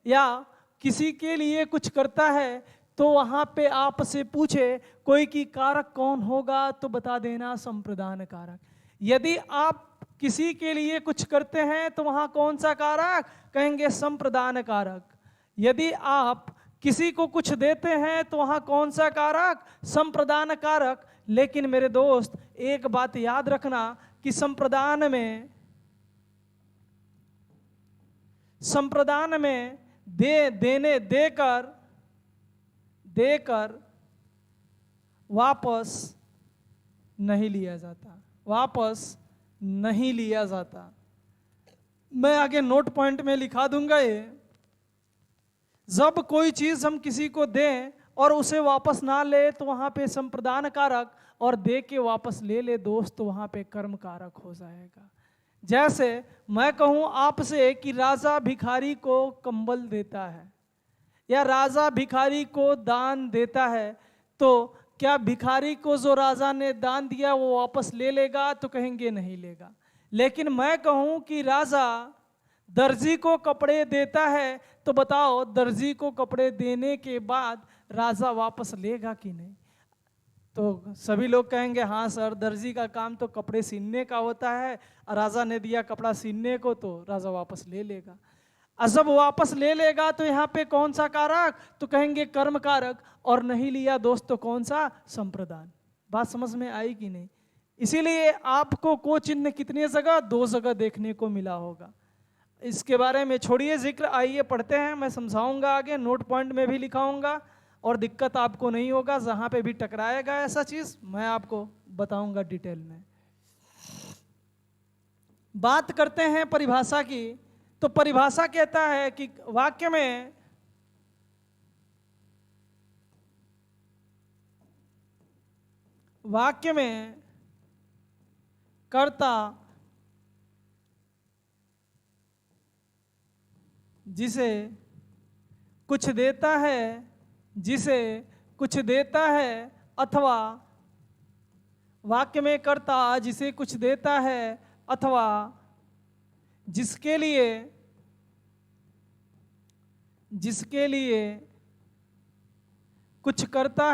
या किसी के लिए कुछ करता है तो वहां पे आपसे पूछे कोई की कारक कौन होगा तो बता देना संप्रदान कारक। यदि आप किसी के लिए कुछ करते हैं तो वहां कौन सा कारक, कहेंगे संप्रदान कारक। यदि आप किसी को कुछ देते हैं तो वहां कौन सा कारक, संप्रदान कारक। लेकिन मेरे दोस्त एक बात याद रखना कि संप्रदान में देकर वापस नहीं लिया जाता। मैं आगे नोट पॉइंट में लिखा दूंगा ये। जब कोई चीज हम किसी को दें और उसे वापस ना ले तो वहां पे संप्रदान कारक, और दे के वापस ले ले दोस्त तो वहां पे कर्म कारक हो जाएगा। जैसे मैं कहूं आपसे कि राजा भिखारी को कंबल देता है या राजा भिखारी को दान देता है, तो क्या भिखारी को जो राजा ने दान दिया वो वापस ले लेगा, तो कहेंगे नहीं लेगा। लेकिन मैं कहूं कि राजा दर्जी को कपड़े देता है, तो बताओ दर्जी को कपड़े देने के बाद राजा वापस लेगा कि नहीं? तो सभी लोग कहेंगे हाँ सर, दर्जी का काम तो कपड़े सीने का होता है, और राजा ने दिया कपड़ा सीने को तो राजा वापस ले लेगा। और जब वापस ले लेगा तो यहाँ पे कौन सा कारक, तो कहेंगे कर्म कारक, और नहीं लिया दोस्त तो कौन सा, संप्रदान। बात समझ में आई कि नहीं? इसीलिए आपको को चिन्ह कितनी जगह, 2 जगह देखने को मिला होगा। इसके बारे में छोड़िए जिक्र, आइए पढ़ते हैं। मैं समझाऊंगा आगे, नोट पॉइंट में भी लिखाऊंगा और दिक्कत आपको नहीं होगा। जहां पे भी टकराएगा ऐसा चीज मैं आपको बताऊंगा डिटेल में। बात करते हैं परिभाषा की। तो परिभाषा कहता है कि वाक्य में कर्ता जिसे कुछ देता है अथवा वाक्य में कर्ता जिसे कुछ देता है अथवा जिसके लिए कुछ करता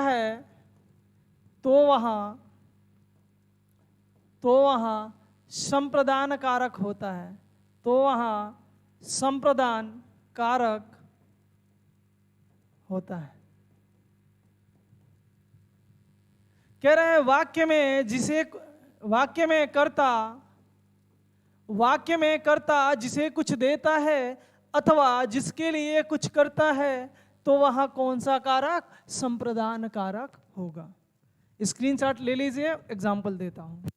है तो वहाँ संप्रदान कारक होता है। तो वहाँ संप्रदान कारक होता है। कह रहे हैं वाक्य में कर्ता जिसे कुछ देता है अथवा जिसके लिए कुछ करता है तो वहां कौन सा कारक, संप्रदान कारक होगा। स्क्रीनशॉट ले लीजिए, एग्जाम्पल देता हूं।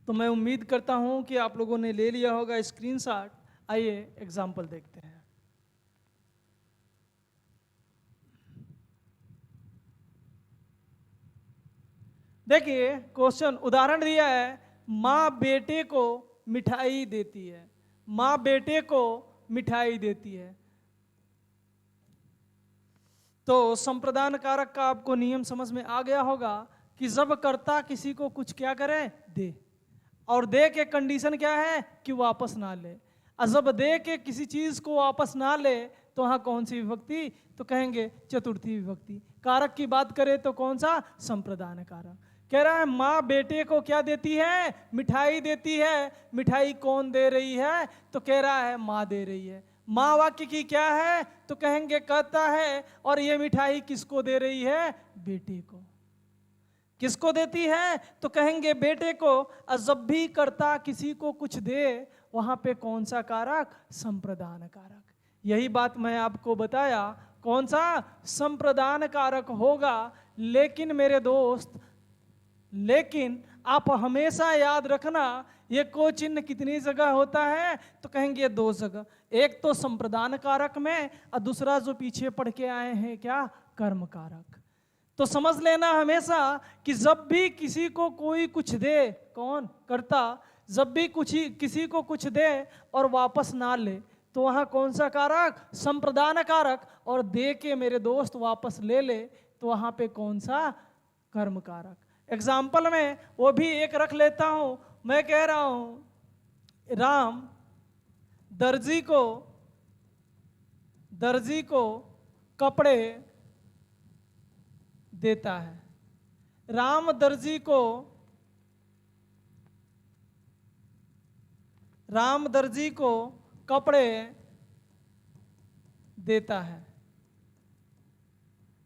तो मैं उम्मीद करता हूं कि आप लोगों ने ले लिया होगा स्क्रीनशॉट। आइए एग्जाम्पल देखते हैं। देखिए क्वेश्चन, उदाहरण दिया है, माँ बेटे को मिठाई देती है। माँ बेटे को मिठाई देती है। तो संप्रदान कारक का आपको नियम समझ में आ गया होगा कि जब कर्ता किसी को कुछ क्या करे, दे, और दे के कंडीशन क्या है कि वापस ना ले। और जब दे के किसी चीज को वापस ना ले तो वहां कौन सी विभक्ति, तो कहेंगे चतुर्थी विभक्ति। कारक की बात करें तो कौन सा, संप्रदान कारक। कह रहा है माँ बेटे को क्या देती है, मिठाई देती है। मिठाई कौन दे रही है, तो कह रहा है माँ दे रही है। माँ वाक्य की क्या है, तो कहेंगे कर्ता है, और ये मिठाई किसको दे रही है, बेटे को। किसको देती है, तो कहेंगे बेटे को। और जब भी कर्ता किसी को कुछ दे वहां पे कौन सा कारक, संप्रदान कारक। यही बात मैं आपको बताया, कौन सा, संप्रदान कारक होगा। लेकिन मेरे दोस्त, लेकिन आप हमेशा याद रखना, ये को चिन्ह कितनी जगह होता है, तो कहेंगे 2 जगह। एक तो संप्रदान कारक में, और दूसरा जो पीछे पढ़ के आए हैं क्या, कर्म कारक। तो समझ लेना हमेशा कि जब भी किसी को कोई कुछ दे, कौन कर्ता, जब भी किसी को कुछ दे और वापस ना ले, तो वहाँ कौन सा कारक? संप्रदान कारक। और दे के मेरे दोस्त वापस ले ले, तो वहाँ पे कौन सा? कर्म कारक। एग्जाम्पल में वो भी एक रख लेता हूँ। मैं कह रहा हूँ राम दर्जी को कपड़े देता है। राम दर्जी को कपड़े देता है।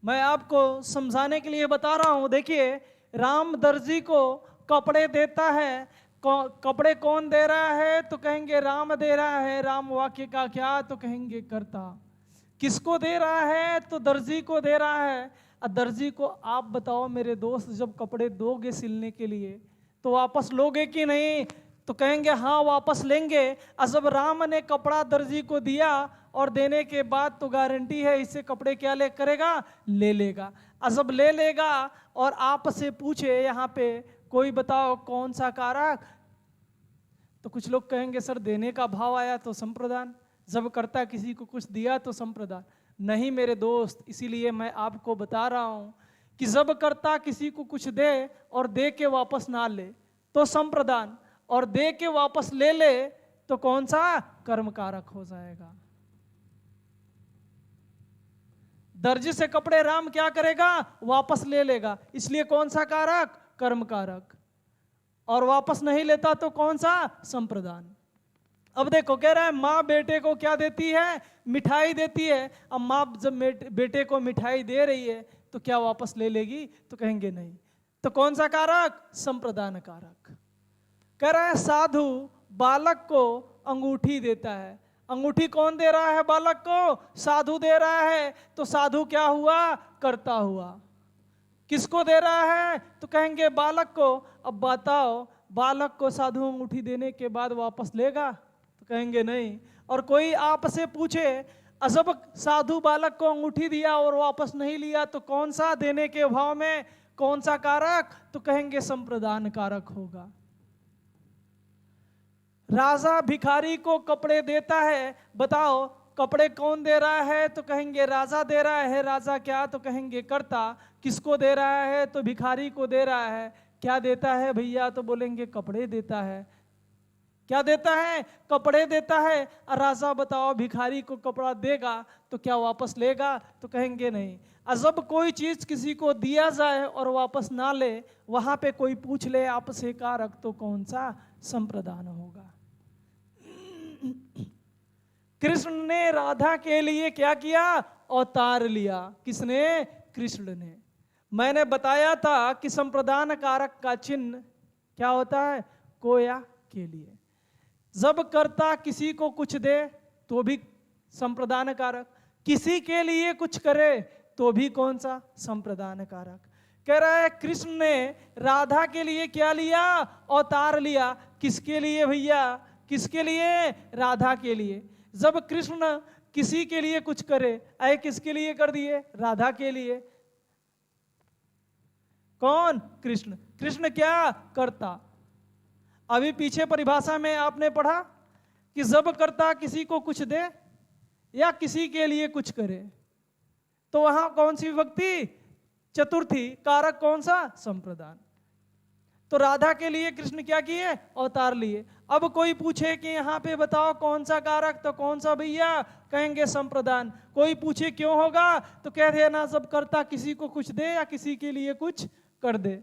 मैं आपको समझाने के लिए बता रहा हूं। देखिए, राम दर्जी को कपड़े देता है। कपड़े कौन दे रहा है? तो कहेंगे राम दे रहा है। राम वाक्य का क्या? तो कहेंगे कर्ता। किसको दे रहा है? तो दर्जी को दे रहा है। दर्जी को आप बताओ मेरे दोस्त, जब कपड़े दोगे सिलने के लिए तो वापस लोगे कि नहीं? तो कहेंगे हाँ वापस लेंगे। जब राम ने कपड़ा दर्जी को दिया और देने के बाद तो गारंटी है इससे कपड़े क्या करेगा? ले लेगा। जब ले लेगा और आपसे पूछे यहाँ पे कोई बताओ कौन सा कारक? तो कुछ लोग कहेंगे सर देने का भाव आया तो संप्रदान, जब कर्ता किसी को कुछ दिया तो संप्रदान। नहीं मेरे दोस्त, इसीलिए मैं आपको बता रहा हूं कि जब कर्ता किसी को कुछ दे और दे के वापस ना ले तो संप्रदान, और दे के वापस ले ले तो कौन सा? कर्म कारक हो जाएगा। दर्जी से कपड़े राम क्या करेगा? वापस ले लेगा, इसलिए कौन सा कारक? कर्म कारक। और वापस नहीं लेता तो कौन सा? संप्रदान। अब देखो, कह रहा है माँ बेटे को क्या देती है? मिठाई देती है। अब माँ जब बेटे को मिठाई दे रही है तो क्या वापस ले लेगी? तो कहेंगे नहीं। तो कौन सा कारक? संप्रदान कारक। कह रहा है साधु बालक को अंगूठी देता है। अंगूठी कौन दे रहा है? बालक को साधु दे रहा है। तो साधु क्या हुआ? कर्ता हुआ। किसको दे रहा है? तो कहेंगे बालक को। अब बताओ, बालक को साधु अंगूठी देने के बाद वापस लेगा? तो कहेंगे नहीं। और कोई आपसे पूछे जब साधु बालक को अंगूठी दिया और वापस नहीं लिया तो कौन सा? देने के भाव में कौन सा कारक? तो कहेंगे संप्रदान कारक होगा। राजा भिखारी को कपड़े देता है। बताओ कपड़े कौन दे रहा है? तो कहेंगे राजा दे रहा है। राजा क्या? तो कहेंगे कर्ता। किसको दे रहा है? तो भिखारी को दे रहा है। क्या देता है भैया? तो बोलेंगे कपड़े देता है। क्या देता है? कपड़े देता है। राजा बताओ भिखारी को कपड़ा देगा तो क्या वापस लेगा? तो कहेंगे नहीं। जब कोई चीज किसी को दिया जाए और वापस ना ले, वहां पे कोई पूछ ले आपसे कारक, तो कौन सा? संप्रदान होगा। कृष्ण ने राधा के लिए क्या किया? अवतार लिया। किसने? कृष्ण ने। मैंने बताया था कि संप्रदान कारक का चिन्ह क्या होता है? कोया के लिए। जब कर्ता किसी को कुछ दे तो भी संप्रदान कारक, किसी के लिए कुछ करे तो भी कौन सा? संप्रदान कारक। कह रहा है कृष्ण ने राधा के लिए क्या लिया? अवतार लिया। किसके लिए भैया? किसके लिए? राधा के लिए। जब कृष्ण किसी के लिए कुछ करे, आए किसके लिए कर दिए? राधा के लिए। कौन? कृष्ण। कृष्ण क्या? कर्ता। अभी पीछे परिभाषा में आपने पढ़ा कि जब कर्ता किसी को कुछ दे या किसी के लिए कुछ करे तो वहां कौन सी विभक्ति? चतुर्थी। कारक कौन सा? संप्रदान। तो राधा के लिए कृष्ण क्या किए? अवतार लिए। अब कोई पूछे कि यहाँ पे बताओ कौन सा कारक, तो कौन सा भैया? कहेंगे संप्रदान। कोई पूछे क्यों होगा? तो कह देना जब कर्ता किसी को कुछ दे या किसी के लिए कुछ कर दे,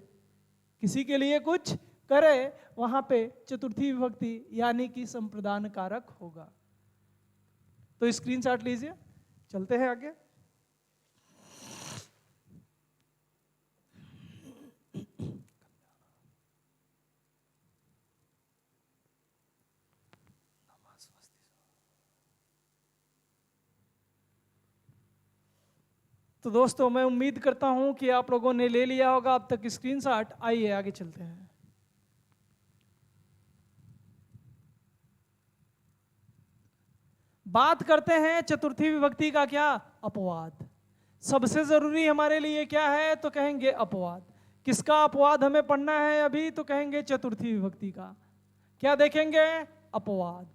किसी के लिए कुछ करे, वहां पे चतुर्थी विभक्ति यानी कि संप्रदान कारक होगा। तो स्क्रीनशॉट लीजिए, चलते हैं आगे। तो दोस्तों मैं उम्मीद करता हूं कि आप लोगों ने ले लिया होगा अब तक स्क्रीनशॉट। आइए आगे चलते हैं। बात करते हैं चतुर्थी विभक्ति का क्या? अपवाद। सबसे जरूरी हमारे लिए क्या है, तो कहेंगे अपवाद। किसका अपवाद हमें पढ़ना है अभी, तो कहेंगे चतुर्थी विभक्ति का। क्या देखेंगे, अपवाद।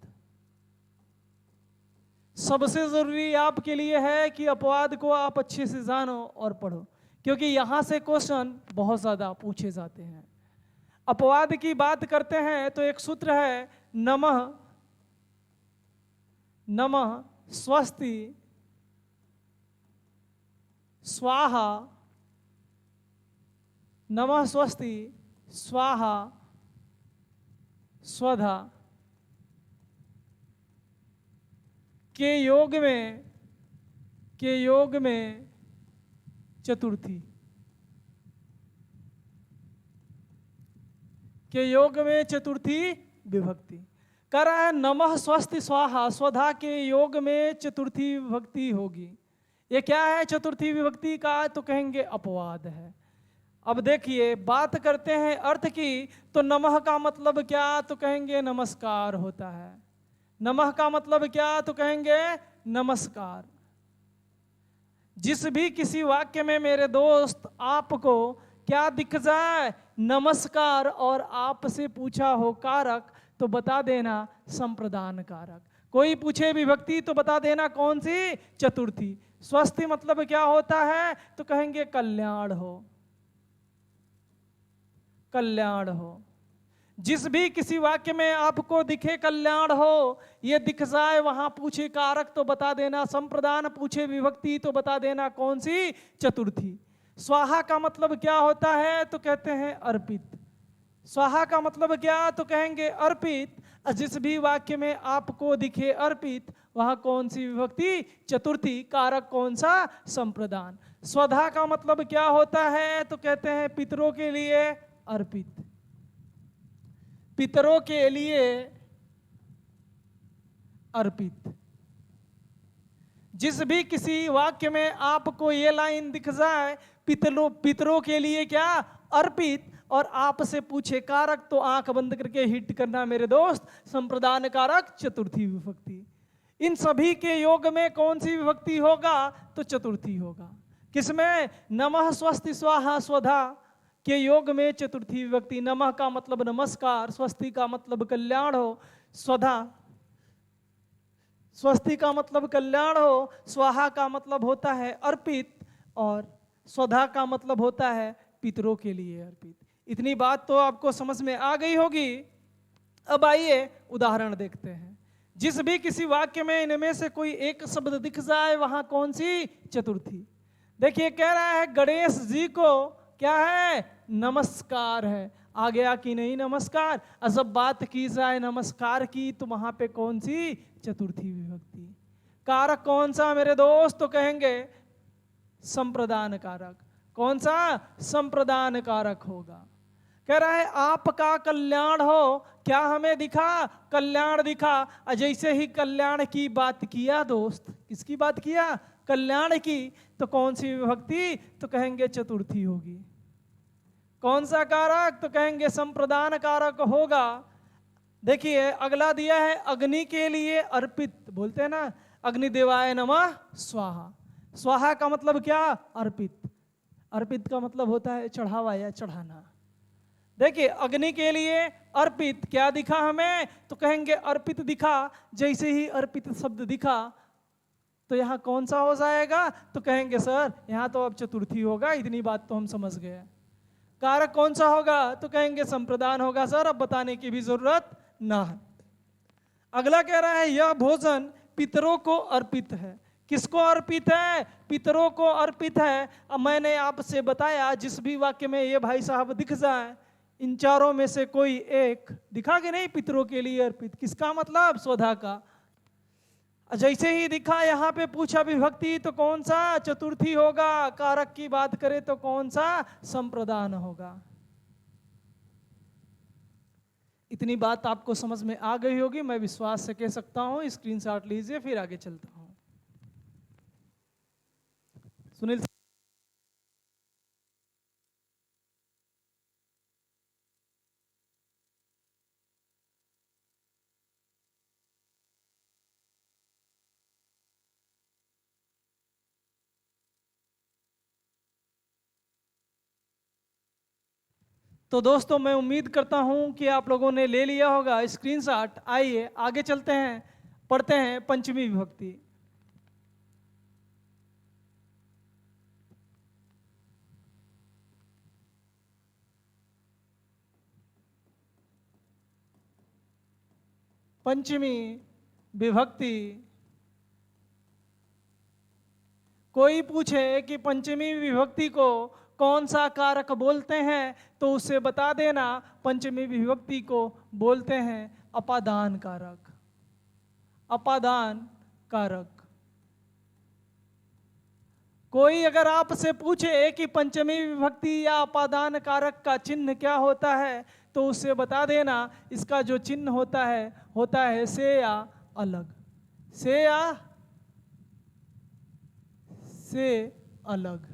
सबसे जरूरी आपके लिए है कि अपवाद को आप अच्छे से जानो और पढ़ो, क्योंकि यहां से क्वेश्चन बहुत ज्यादा पूछे जाते हैं। अपवाद की बात करते हैं तो एक सूत्र है, नमः नमः स्वस्ति स्वाहा, नमः स्वस्ति स्वाहा स्वधा के योग में चतुर्थी, के योग में चतुर्थी विभक्ति। कह रहा है नमः स्वस्ति स्वाहा स्वधा के योग में चतुर्थी विभक्ति होगी। ये क्या है चतुर्थी विभक्ति का, तो कहेंगे अपवाद है। अब देखिए बात करते हैं अर्थ की, तो नमः का मतलब क्या, तो कहेंगे नमस्कार होता है। नमः का मतलब क्या, तो कहेंगे नमस्कार। जिस भी किसी वाक्य में मेरे दोस्त आपको क्या दिख जाए, नमस्कार, और आपसे पूछा हो कारक, तो बता देना संप्रदान कारक। कोई पूछे विभक्ति तो बता देना कौन सी, चतुर्थी। स्वस्थ मतलब क्या होता है, तो कहेंगे कल्याण हो, कल्याण हो। जिस भी किसी वाक्य में आपको दिखे कल्याण हो, ये दिख जाए, वहां पूछे कारक तो बता देना संप्रदान, पूछे विभक्ति तो बता देना कौन सी, चतुर्थी। स्वाहा का मतलब क्या होता है, तो कहते हैं अर्पित। स्वाहा का मतलब क्या, तो कहेंगे अर्पित। जिस भी वाक्य में आपको दिखे अर्पित, वहां कौन सी विभक्ति, चतुर्थी। कारक कौन सा, संप्रदान। स्वधा का मतलब क्या होता है, तो कहते हैं पितरों के लिए अर्पित, पितरों के लिए अर्पित। जिस भी किसी वाक्य में आपको ये लाइन दिख जाए, पितरों के लिए क्या, अर्पित, और आपसे पूछे कारक, तो आंख बंद करके हिट करना मेरे दोस्त, संप्रदान कारक चतुर्थी विभक्ति। इन सभी के योग में कौन सी विभक्ति होगा, तो चतुर्थी होगा। किसमें, नमः स्वस्ति स्वाहा स्वधा के योग में चतुर्थी विभक्ति। नमः का मतलब नमस्कार, स्वस्ति का मतलब कल्याण हो, स्वधा स्वस्ति का मतलब कल्याण हो, स्वाहा का मतलब होता है अर्पित, और स्वधा का मतलब होता है पितरों के लिए अर्पित। इतनी बात तो आपको समझ में आ गई होगी। अब आइए उदाहरण देखते हैं। जिस भी किसी वाक्य में इनमें से कोई एक शब्द दिख जाए, वहां कौन सी, चतुर्थी। देखिए कह रहा है गणेश जी को क्या है, नमस्कार है। आ गया कि नहीं नमस्कार। जब बात की जाए नमस्कार की, तो वहां पे कौन सी, चतुर्थी विभक्ति। कारक कौन सा मेरे दोस्त, तो कहेंगे संप्रदान कारक। कौन सा, संप्रदान कारक होगा। कह रहा है आपका कल्याण हो, क्या हमें दिखा, कल्याण दिखा। जैसे ही कल्याण की बात किया दोस्त, किसकी बात किया, कल्याण की, तो कौन सी विभक्ति, तो कहेंगे चतुर्थी होगी। कौन सा कारक, तो कहेंगे संप्रदान कारक होगा। देखिए अगला दिया है अग्नि के लिए अर्पित, बोलते हैं ना अग्निदेवाय नमः स्वाहा। स्वाहा का मतलब क्या, अर्पित। अर्पित का मतलब होता है चढ़ावा या चढ़ाना। देखिए अग्नि के लिए अर्पित क्या दिखा हमें, तो कहेंगे अर्पित दिखा। जैसे ही अर्पित शब्द दिखा, तो यहाँ कौन सा हो जाएगा, तो कहेंगे सर यहाँ तो अब चतुर्थी होगा। इतनी बात तो हम समझ गए। कारक कौन सा होगा, तो कहेंगे संप्रदान होगा सर, अब बताने की भी जरूरत ना है। अगला कह रहा है यह भोजन पितरों को अर्पित है। किसको अर्पित है, पितरों को अर्पित है। अब मैंने आपसे बताया जिस भी वाक्य में ये भाई साहब दिख जाए, इन चारों में से कोई एक दिखा कि नहीं, पितरों के लिए अर्पित। किसका मतलब, स्वधा का। जैसे ही दिखा यहाँ पे पूछा विभक्ति, तो कौन सा, चतुर्थी होगा। कारक की बात करें तो कौन सा, संप्रदान होगा। इतनी बात आपको समझ में आ गई होगी, मैं विश्वास से कह सकता हूं। स्क्रीनशॉट लीजिए, फिर आगे चलता हूं। सुनील तो दोस्तों मैं उम्मीद करता हूं कि आप लोगों ने ले लिया होगा स्क्रीनशॉट। आइए आगे चलते हैं, पढ़ते हैं पंचमी विभक्ति। पंचमी विभक्ति। कोई पूछे कि पंचमी विभक्ति को कौन सा कारक बोलते हैं तो उसे बता देना, पंचमी विभक्ति को बोलते हैं अपादान कारक। अपादान कारक। कोई अगर आपसे पूछे कि पंचमी विभक्ति या अपादान कारक का चिन्ह क्या होता है तो उसे बता देना, इसका जो चिन्ह होता है से या अलग। से या से अलग।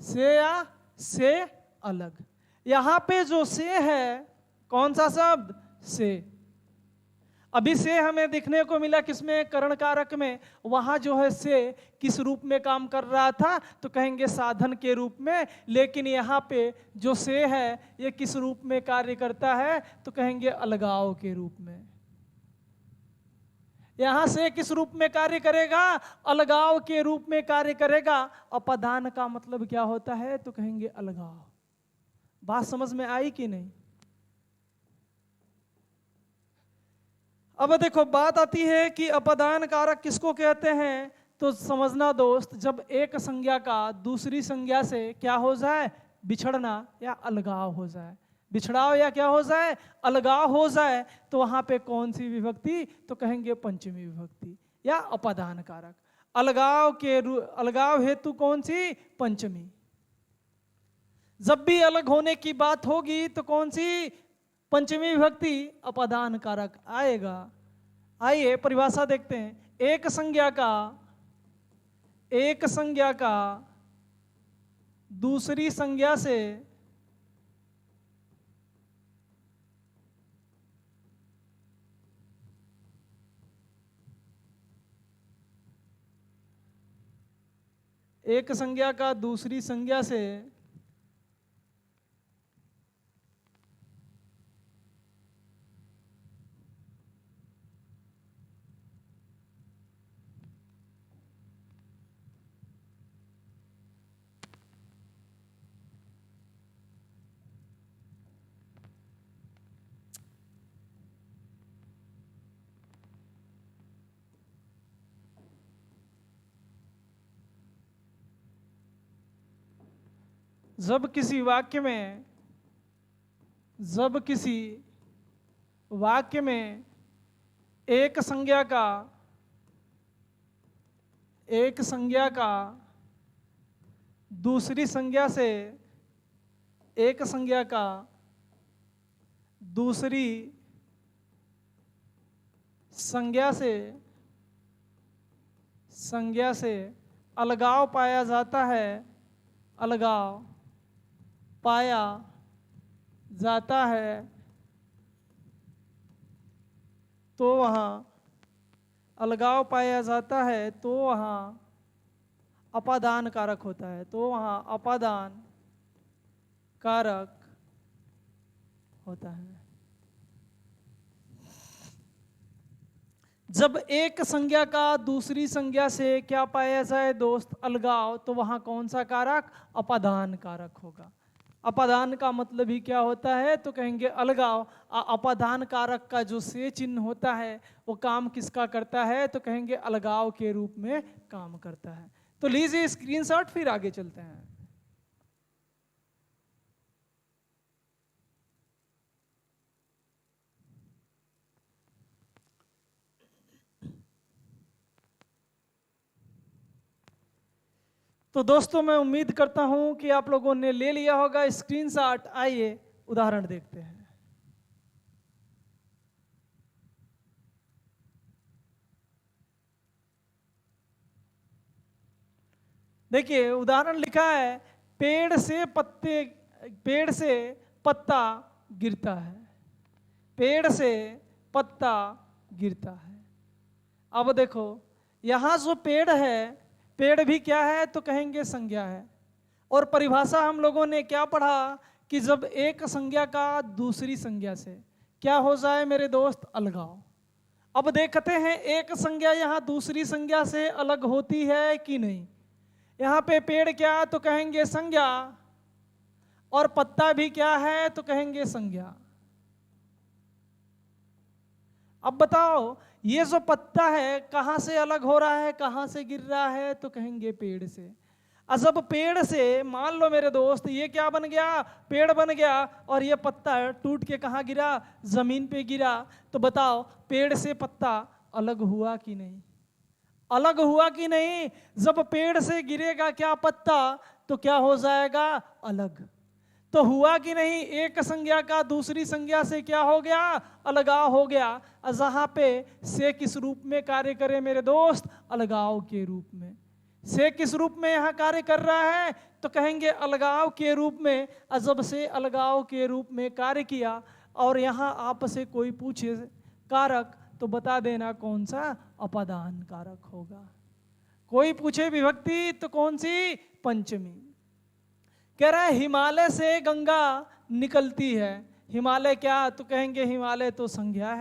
से या से अलग। यहां पे जो से है कौन सा शब्द? से। अभी से हमें दिखने को मिला किसमें? करण कारक में। वहां जो है से किस रूप में काम कर रहा था तो कहेंगे साधन के रूप में, लेकिन यहाँ पे जो से है ये किस रूप में कार्य करता है तो कहेंगे अलगाव के रूप में। यहां से किस रूप में कार्य करेगा? अलगाव के रूप में कार्य करेगा। अपादान का मतलब क्या होता है तो कहेंगे अलगाव। बात समझ में आई कि नहीं? अब देखो बात आती है कि अपादान कारक किसको कहते हैं तो समझना दोस्त, जब एक संज्ञा का दूसरी संज्ञा से क्या हो जाए? बिछड़ना या अलगाव हो जाए। बिछड़ाव या क्या हो जाए? अलगाव हो जाए तो वहां पे कौन सी विभक्ति तो कहेंगे पंचमी विभक्ति या अपादान कारक। अलगाव हेतु कौन सी? पंचमी। जब भी अलग होने की बात होगी तो कौन सी? पंचमी विभक्ति अपादान कारक आएगा। आइए परिभाषा देखते हैं। एक संज्ञा का दूसरी संज्ञा से एक संज्ञा का दूसरी संज्ञा से जब किसी वाक्य में एक संज्ञा का दूसरी संज्ञा से एक संज्ञा का दूसरी संज्ञा से अलगाव पाया जाता है, अलगाव पाया जाता है तो वहाँ अलगाव पाया जाता है तो वहाँ अपादान कारक होता है। तो वहाँ अपादान कारक होता है। जब एक संज्ञा का दूसरी संज्ञा से क्या पाया जाए दोस्त? अलगाव, तो वहाँ कौन सा कारक? अपादान कारक होगा। अपादान का मतलब ही क्या होता है तो कहेंगे अलगाव। अपादान कारक का जो से चिन्ह होता है वो काम किसका करता है तो कहेंगे अलगाव के रूप में काम करता है। तो लीजिए स्क्रीनशॉट, फिर आगे चलते हैं। तो दोस्तों मैं उम्मीद करता हूं कि आप लोगों ने ले लिया होगा स्क्रीनशॉट। आइए उदाहरण देखते हैं। देखिए उदाहरण लिखा है, पेड़ से पत्ता गिरता है। पेड़ से पत्ता गिरता है। अब देखो यहां जो पेड़ है, पेड़ भी क्या है तो कहेंगे संज्ञा है। और परिभाषा हम लोगों ने क्या पढ़ा कि जब एक संज्ञा का दूसरी संज्ञा से क्या हो जाए मेरे दोस्त, अलगाव। अब देखते हैं एक संज्ञा यहाँ दूसरी संज्ञा से अलग होती है कि नहीं। यहाँ पे पेड़ क्या तो कहेंगे संज्ञा, और पत्ता भी क्या है तो कहेंगे संज्ञा। अब बताओ ये जो पत्ता है कहाँ से अलग हो रहा है, कहाँ से गिर रहा है तो कहेंगे पेड़ से। जब पेड़ से मान लो मेरे दोस्त ये क्या बन गया, पेड़ बन गया, और ये पत्ता टूट के कहाँ गिरा, जमीन पे गिरा, तो बताओ पेड़ से पत्ता अलग हुआ कि नहीं, अलग हुआ कि नहीं। जब पेड़ से गिरेगा क्या पत्ता तो क्या हो जाएगा, अलग। तो हुआ कि नहीं, एक संज्ञा का दूसरी संज्ञा से क्या हो गया, अलगाव हो गया। जहां पे से किस रूप में कार्य करे मेरे दोस्त, अलगाव के रूप में। से किस रूप में यहाँ कार्य कर रहा है तो कहेंगे अलगाव के रूप में। जब से अलगाव के रूप में कार्य किया और यहाँ आपसे कोई पूछे कारक तो बता देना कौन सा, अपादान कारक होगा। कोई पूछे विभक्ति तो कौन सी, पंचमी। कह रहा है हिमालय से गंगा निकलती है, हिमालय क्या तो कहेंगे हिमालय तो संज्ञा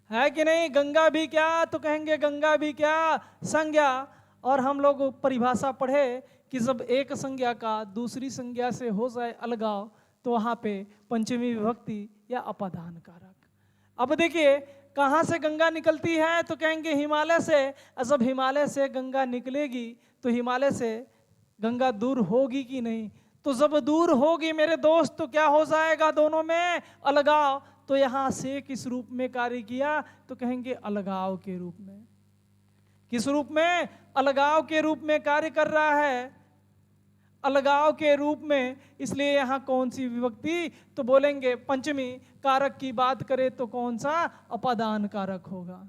है कि नहीं। गंगा भी क्या तो कहेंगे गंगा भी क्या, संज्ञा। और हम लोग परिभाषा पढ़े कि जब एक संज्ञा का दूसरी संज्ञा से हो जाए अलगाव तो वहाँ पे पंचमी विभक्ति या अपादान कारक। अब देखिए कहाँ से गंगा निकलती है तो कहेंगे हिमालय से। जब हिमालय से गंगा निकलेगी तो हिमालय से गंगा दूर होगी कि नहीं, तो जब दूर होगी मेरे दोस्त तो क्या हो जाएगा, दोनों में अलगाव। तो यहाँ से किस रूप में कार्य किया तो कहेंगे अलगाव के रूप में। किस रूप में, अलगाव के रूप में कार्य कर रहा है, अलगाव के रूप में। इसलिए यहाँ कौन सी विभक्ति तो बोलेंगे पंचमी। कारक की बात करें तो कौन सा, अपादान कारक होगा।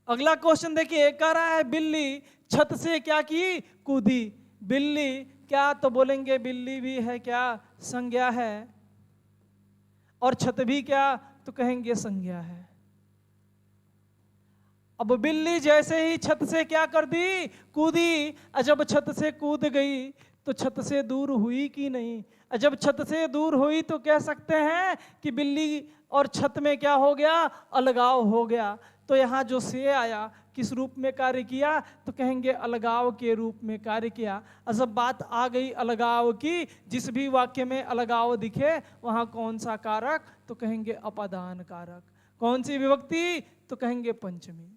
अगला क्वेश्चन देखिए, कह रहा है बिल्ली छत से क्या की, कूदी। बिल्ली क्या तो बोलेंगे बिल्ली भी है क्या, संज्ञा है, और छत भी क्या तो कहेंगे संज्ञा है। अब बिल्ली जैसे ही छत से क्या कर दी, कूदी। जब छत से कूद गई तो छत से दूर हुई कि नहीं। जब छत से दूर हुई तो कह सकते हैं कि बिल्ली और छत में क्या हो गया, अलगाव हो गया। तो यहाँ जो से आया किस रूप में कार्य किया तो कहेंगे अलगाव के रूप में कार्य किया। जब बात आ गई अलगाव की, जिस भी वाक्य में अलगाव दिखे वहाँ कौन सा कारक तो कहेंगे अपादान कारक। कौन सी विभक्ति तो कहेंगे पंचमी।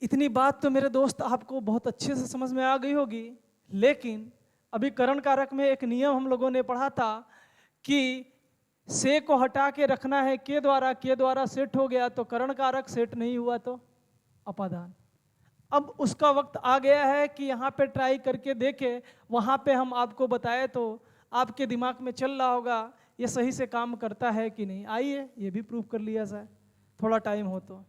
इतनी बात तो मेरे दोस्त आपको बहुत अच्छे से समझ में आ गई होगी। लेकिन अभी करण कारक में एक नियम हम लोगों ने पढ़ा था कि से को हटा के रखना है के द्वारा सेट हो गया तो करण कारक, सेट नहीं हुआ तो अपादान। अब उसका वक्त आ गया है कि यहाँ पे ट्राई करके देखे, वहाँ पे हम आपको बताए तो आपके दिमाग में चल रहा होगा ये सही से काम करता है कि नहीं। आइए ये भी प्रूव कर लिया जाए, थोड़ा टाइम हो तो।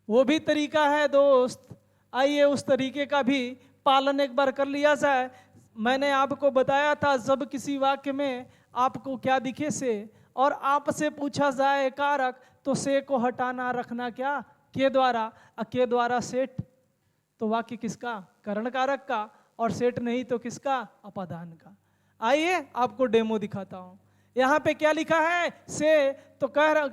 वो भी तरीका है दोस्त, आइए उस तरीके का भी पालन एक बार कर लिया जाए। मैंने आपको बताया था जब किसी वाक्य में आपको क्या दिखे से, और आपसे पूछा जाए कारक तो से को हटाना रखना क्या, के द्वारा सेट। तो वाक्य किसका, करण कारक का, और सेट नहीं तो किसका, अपादान का। आइए आपको डेमो दिखाता हूं। यहाँ पे क्या लिखा है, से। तो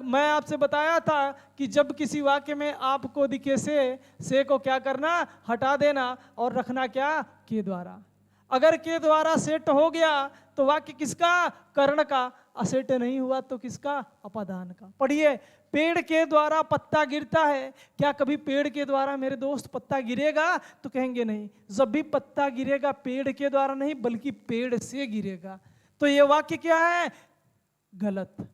मैं आपसे बताया था कि जब किसी वाक्य में आपको दिखे से को क्या करना, हटा देना और रखना क्या, के द्वारा। अगर के द्वारा सेट हो गया तो वाक्य किसका, कर्ण का। असेट नहीं हुआ तो किसका, अपादान का। पढ़िए, पेड़ के द्वारा पत्ता गिरता है। क्या कभी पेड़ के द्वारा मेरे दोस्त पत्ता गिरेगा तो कहेंगे नहीं। जब भी पत्ता गिरेगा पेड़ के द्वारा नहीं बल्कि पेड़ से गिरेगा। तो ये वाक्य क्या है, गलत।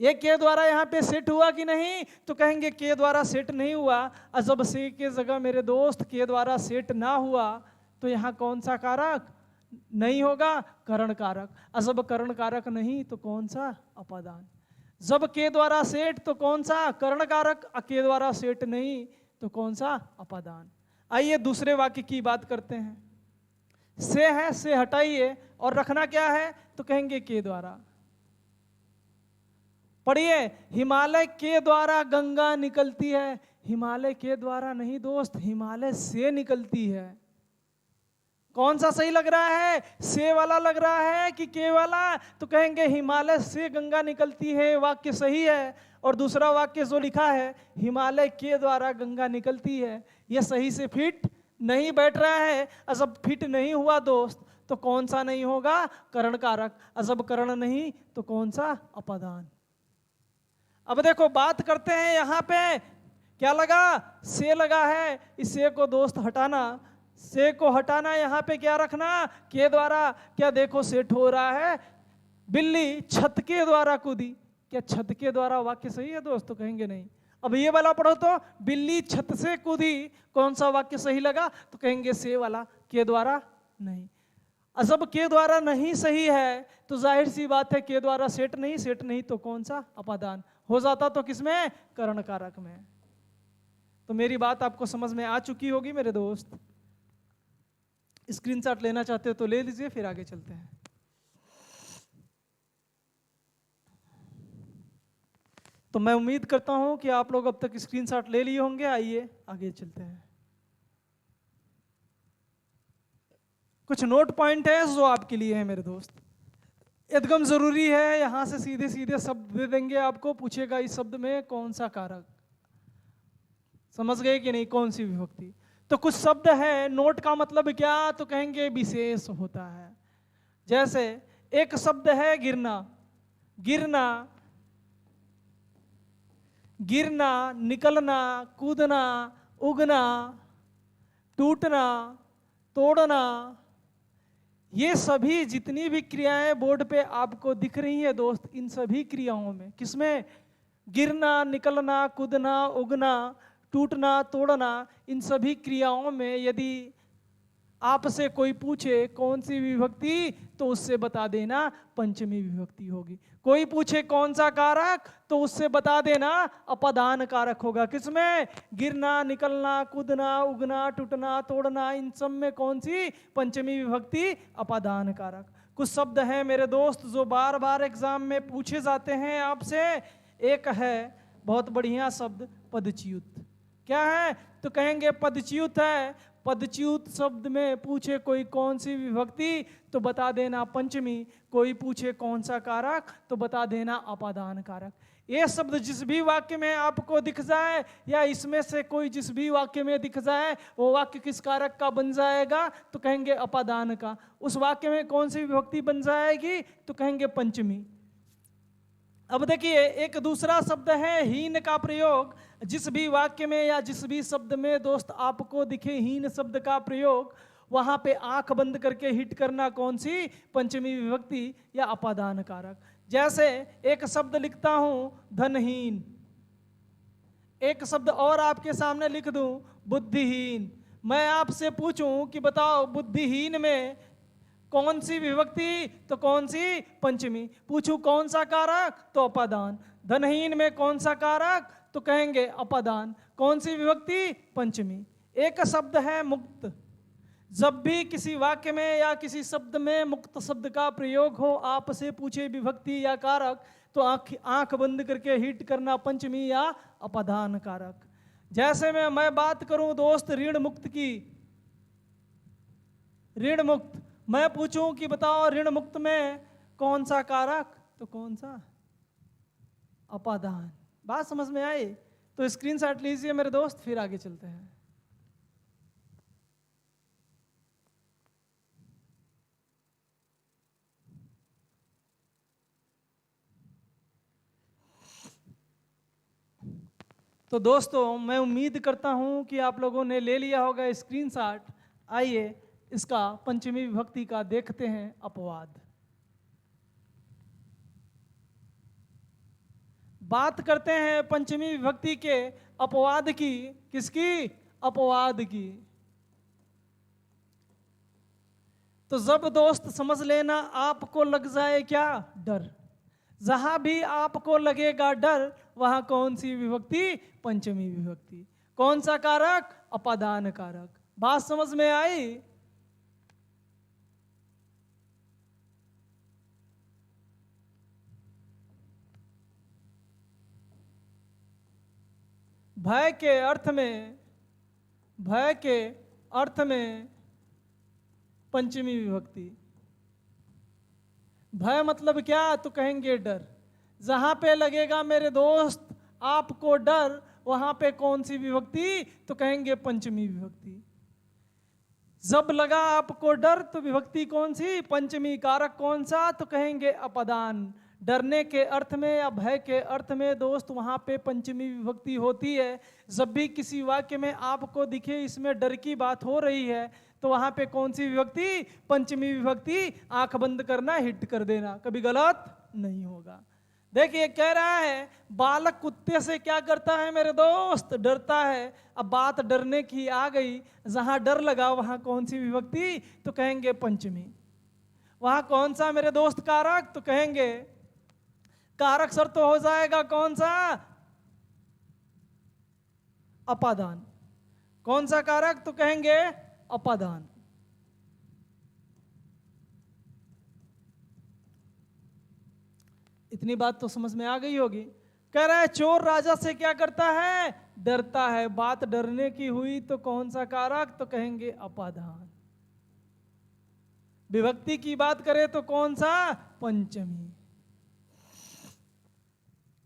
ये के द्वारा यहाँ पे सेट हुआ कि नहीं तो कहेंगे के द्वारा सेट नहीं हुआ। जब से के जगह मेरे दोस्त के द्वारा सेट ना हुआ तो यहाँ कौन सा कारक नहीं होगा, करण कारक। जब करण कारक नहीं तो कौन सा, अपादान। जब के द्वारा सेट तो कौन सा, करण कारक। के द्वारा सेट नहीं तो कौन सा, अपादान। आइए दूसरे वाक्य की बात करते हैं। से है, से हटाइए और रखना क्या है, तो कहेंगे के द्वारा। पढ़िए, हिमालय के द्वारा गंगा निकलती है। हिमालय के द्वारा नहीं दोस्त, हिमालय से निकलती है। कौन सा सही लग रहा है, से वाला लग रहा है कि के वाला? तो कहेंगे हिमालय से गंगा निकलती है, वाक्य सही है। और दूसरा वाक्य जो लिखा है हिमालय के द्वारा गंगा निकलती है, यह सही से फिट नहीं बैठ रहा है। जब फिट नहीं हुआ दोस्त तो कौन सा नहीं होगा, करण कारक। जब करण नहीं तो कौन सा, अपादान। अब देखो बात करते हैं, यहां पे क्या लगा, से लगा है। इस से को दोस्त हटाना, से को हटाना, यहां पे क्या रखना, के द्वारा। क्या देखो सेट हो रहा है, बिल्ली छत के द्वारा कूदी। क्या छत के द्वारा वाक्य सही है दोस्त? तो कहेंगे नहीं। अब ये वाला पढ़ो तो, बिल्ली छत से कूदी, कौन सा वाक्य सही लगा? तो कहेंगे से वाला, के द्वारा नहीं। जब के द्वारा नहीं सही है तो जाहिर सी बात है के द्वारा सेट नहीं, सेट नहीं तो कौन सा, अपादान हो जाता। तो किसमें, करण कारक में। तो मेरी बात आपको समझ में आ चुकी होगी मेरे दोस्त। स्क्रीनशॉट लेना चाहते हो तो ले लीजिए, फिर आगे चलते हैं। तो मैं उम्मीद करता हूं कि आप लोग अब तक स्क्रीनशॉट ले लिए होंगे। आइए आगे चलते हैं। कुछ नोट पॉइंट है जो आपके लिए है मेरे दोस्त, एकदम जरूरी है। यहां से सीधे सीधे शब्द दे देंगे आपको, पूछेगा इस शब्द में कौन सा कारक। समझ गए कि नहीं, कौन सी विभक्ति। तो कुछ शब्द है, नोट का मतलब क्या, तो कहेंगे विशेष होता है। जैसे एक शब्द है गिरना, गिरना, गिरना, निकलना, कूदना, उगना, टूटना, तोड़ना, ये सभी जितनी भी क्रियाएं बोर्ड पे आपको दिख रही हैं दोस्त, इन सभी क्रियाओं में, किसमें, गिरना, निकलना, कूदना, उगना, टूटना, तोड़ना, इन सभी क्रियाओं में यदि आपसे कोई पूछे कौन सी विभक्ति, तो उससे बता देना पंचमी विभक्ति होगी। कोई पूछे कौन सा कारक, तो उससे बता देना अपादान कारक होगा। किसमें, गिरना, निकलना, कूदना, उगना, टूटना, तोड़ना, इन सब में कौन सी, पंचमी विभक्ति, अपादान कारक। कुछ शब्द हैं मेरे दोस्त जो बार बार एग्जाम में पूछे जाते हैं आपसे। एक है बहुत बढ़िया शब्द, पदच्युत। क्या है, तो कहेंगे पदच्युत है। पदच्युत शब्द में पूछे कोई कौन सी विभक्ति, तो बता देना पंचमी। कोई पूछे कौन सा कारक, तो बता देना अपादान कारक। ये शब्द जिस भी वाक्य में आपको दिख जाए, या इसमें से कोई जिस भी वाक्य में दिख जाए, वो वाक्य किस कारक का बन जाएगा, तो कहेंगे अपादान का। उस वाक्य में कौन सी विभक्ति बन जाएगी, तो कहेंगे पंचमी। अब देखिए एक दूसरा शब्द है हीन का प्रयोग। जिस भी वाक्य में या जिस भी शब्द में दोस्त आपको दिखे हीन शब्द का प्रयोग, वहां पे आंख बंद करके हिट करना कौन सी, पंचमी विभक्ति या अपादान कारक। जैसे एक शब्द लिखता हूं धनहीन, एक शब्द और आपके सामने लिख दूं बुद्धिहीन। मैं आपसे पूछूं कि बताओ बुद्धिहीन में कौन सी विभक्ति, तो कौन सी, पंचमी। पूछूं कौन सा कारक, तो अपादान। धनहीन में कौन सा कारक, तो कहेंगे अपादान। कौन सी विभक्ति, पंचमी। एक शब्द है मुक्त। जब भी किसी वाक्य में या किसी शब्द में मुक्त शब्द का प्रयोग हो, आपसे पूछे विभक्ति या कारक, तो आंख बंद करके हिट करना पंचमी या अपादान कारक। जैसे मैं बात करूं दोस्त ऋण मुक्त की, ऋण मुक्त, मैं पूछूं कि बताओ ऋण मुक्त में कौन सा कारक, तो कौन सा, अपादान। बात समझ में आई? तो स्क्रीनशॉट लीजिए मेरे दोस्त, फिर आगे चलते हैं। तो दोस्तों मैं उम्मीद करता हूं कि आप लोगों ने ले लिया होगा स्क्रीनशॉट। आइए इसका पंचमी विभक्ति का देखते हैं, अपवाद। बात करते हैं पंचमी विभक्ति के अपवाद की। किसकी, अपवाद की। तो जब दोस्त समझ लेना आपको लग जाए क्या, डर। जहां भी आपको लगेगा डर, वहां कौन सी विभक्ति, पंचमी विभक्ति। कौन सा कारक, अपादान कारक। बात समझ में आई? भय के अर्थ में, भय के अर्थ में पंचमी विभक्ति। भय मतलब क्या, तो कहेंगे डर। जहां पे लगेगा मेरे दोस्त आपको डर, वहां पे कौन सी विभक्ति, तो कहेंगे पंचमी विभक्ति। जब लगा आपको डर तो विभक्ति कौन सी, पंचमी। कारक कौन सा, तो कहेंगे अपदान। डरने के अर्थ में या भय के अर्थ में दोस्त वहां पे पंचमी विभक्ति होती है। जब भी किसी वाक्य में आपको दिखे इसमें डर की बात हो रही है तो वहां पे कौन सी विभक्ति, पंचमी विभक्ति। आंख बंद करना, हिट कर देना, कभी गलत नहीं होगा। देखिए कह रहा है बालक कुत्ते से क्या करता है मेरे दोस्त, डरता है। अब बात डरने की आ गई, जहां डर लगा वहां कौन सी विभक्ति, तो कहेंगे पंचमी। वहां कौन सा मेरे दोस्त कारक, तो कहेंगे कारक सर तो हो जाएगा कौन सा, अपादान। कौन सा कारक, तो कहेंगे अपादान। इतनी बात तो समझ में आ गई होगी। कह रहा है चोर राजा से क्या करता है, डरता है। बात डरने की हुई तो कौन सा कारक, तो कहेंगे अपादान। विभक्ति की बात करें तो कौन सा, पंचमी।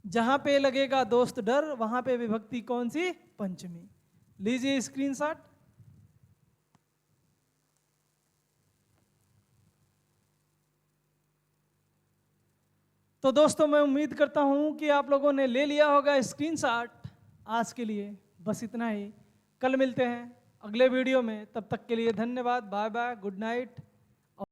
जहां पे लगेगा दोस्त डर वहां पे विभक्ति कौन सी, पंचमी। लीजिए स्क्रीनशॉट। तो दोस्तों मैं उम्मीद करता हूं कि आप लोगों ने ले लिया होगा स्क्रीनशॉट। आज के लिए बस इतना ही। कल मिलते हैं अगले वीडियो में, तब तक के लिए धन्यवाद। Bye bye, good night.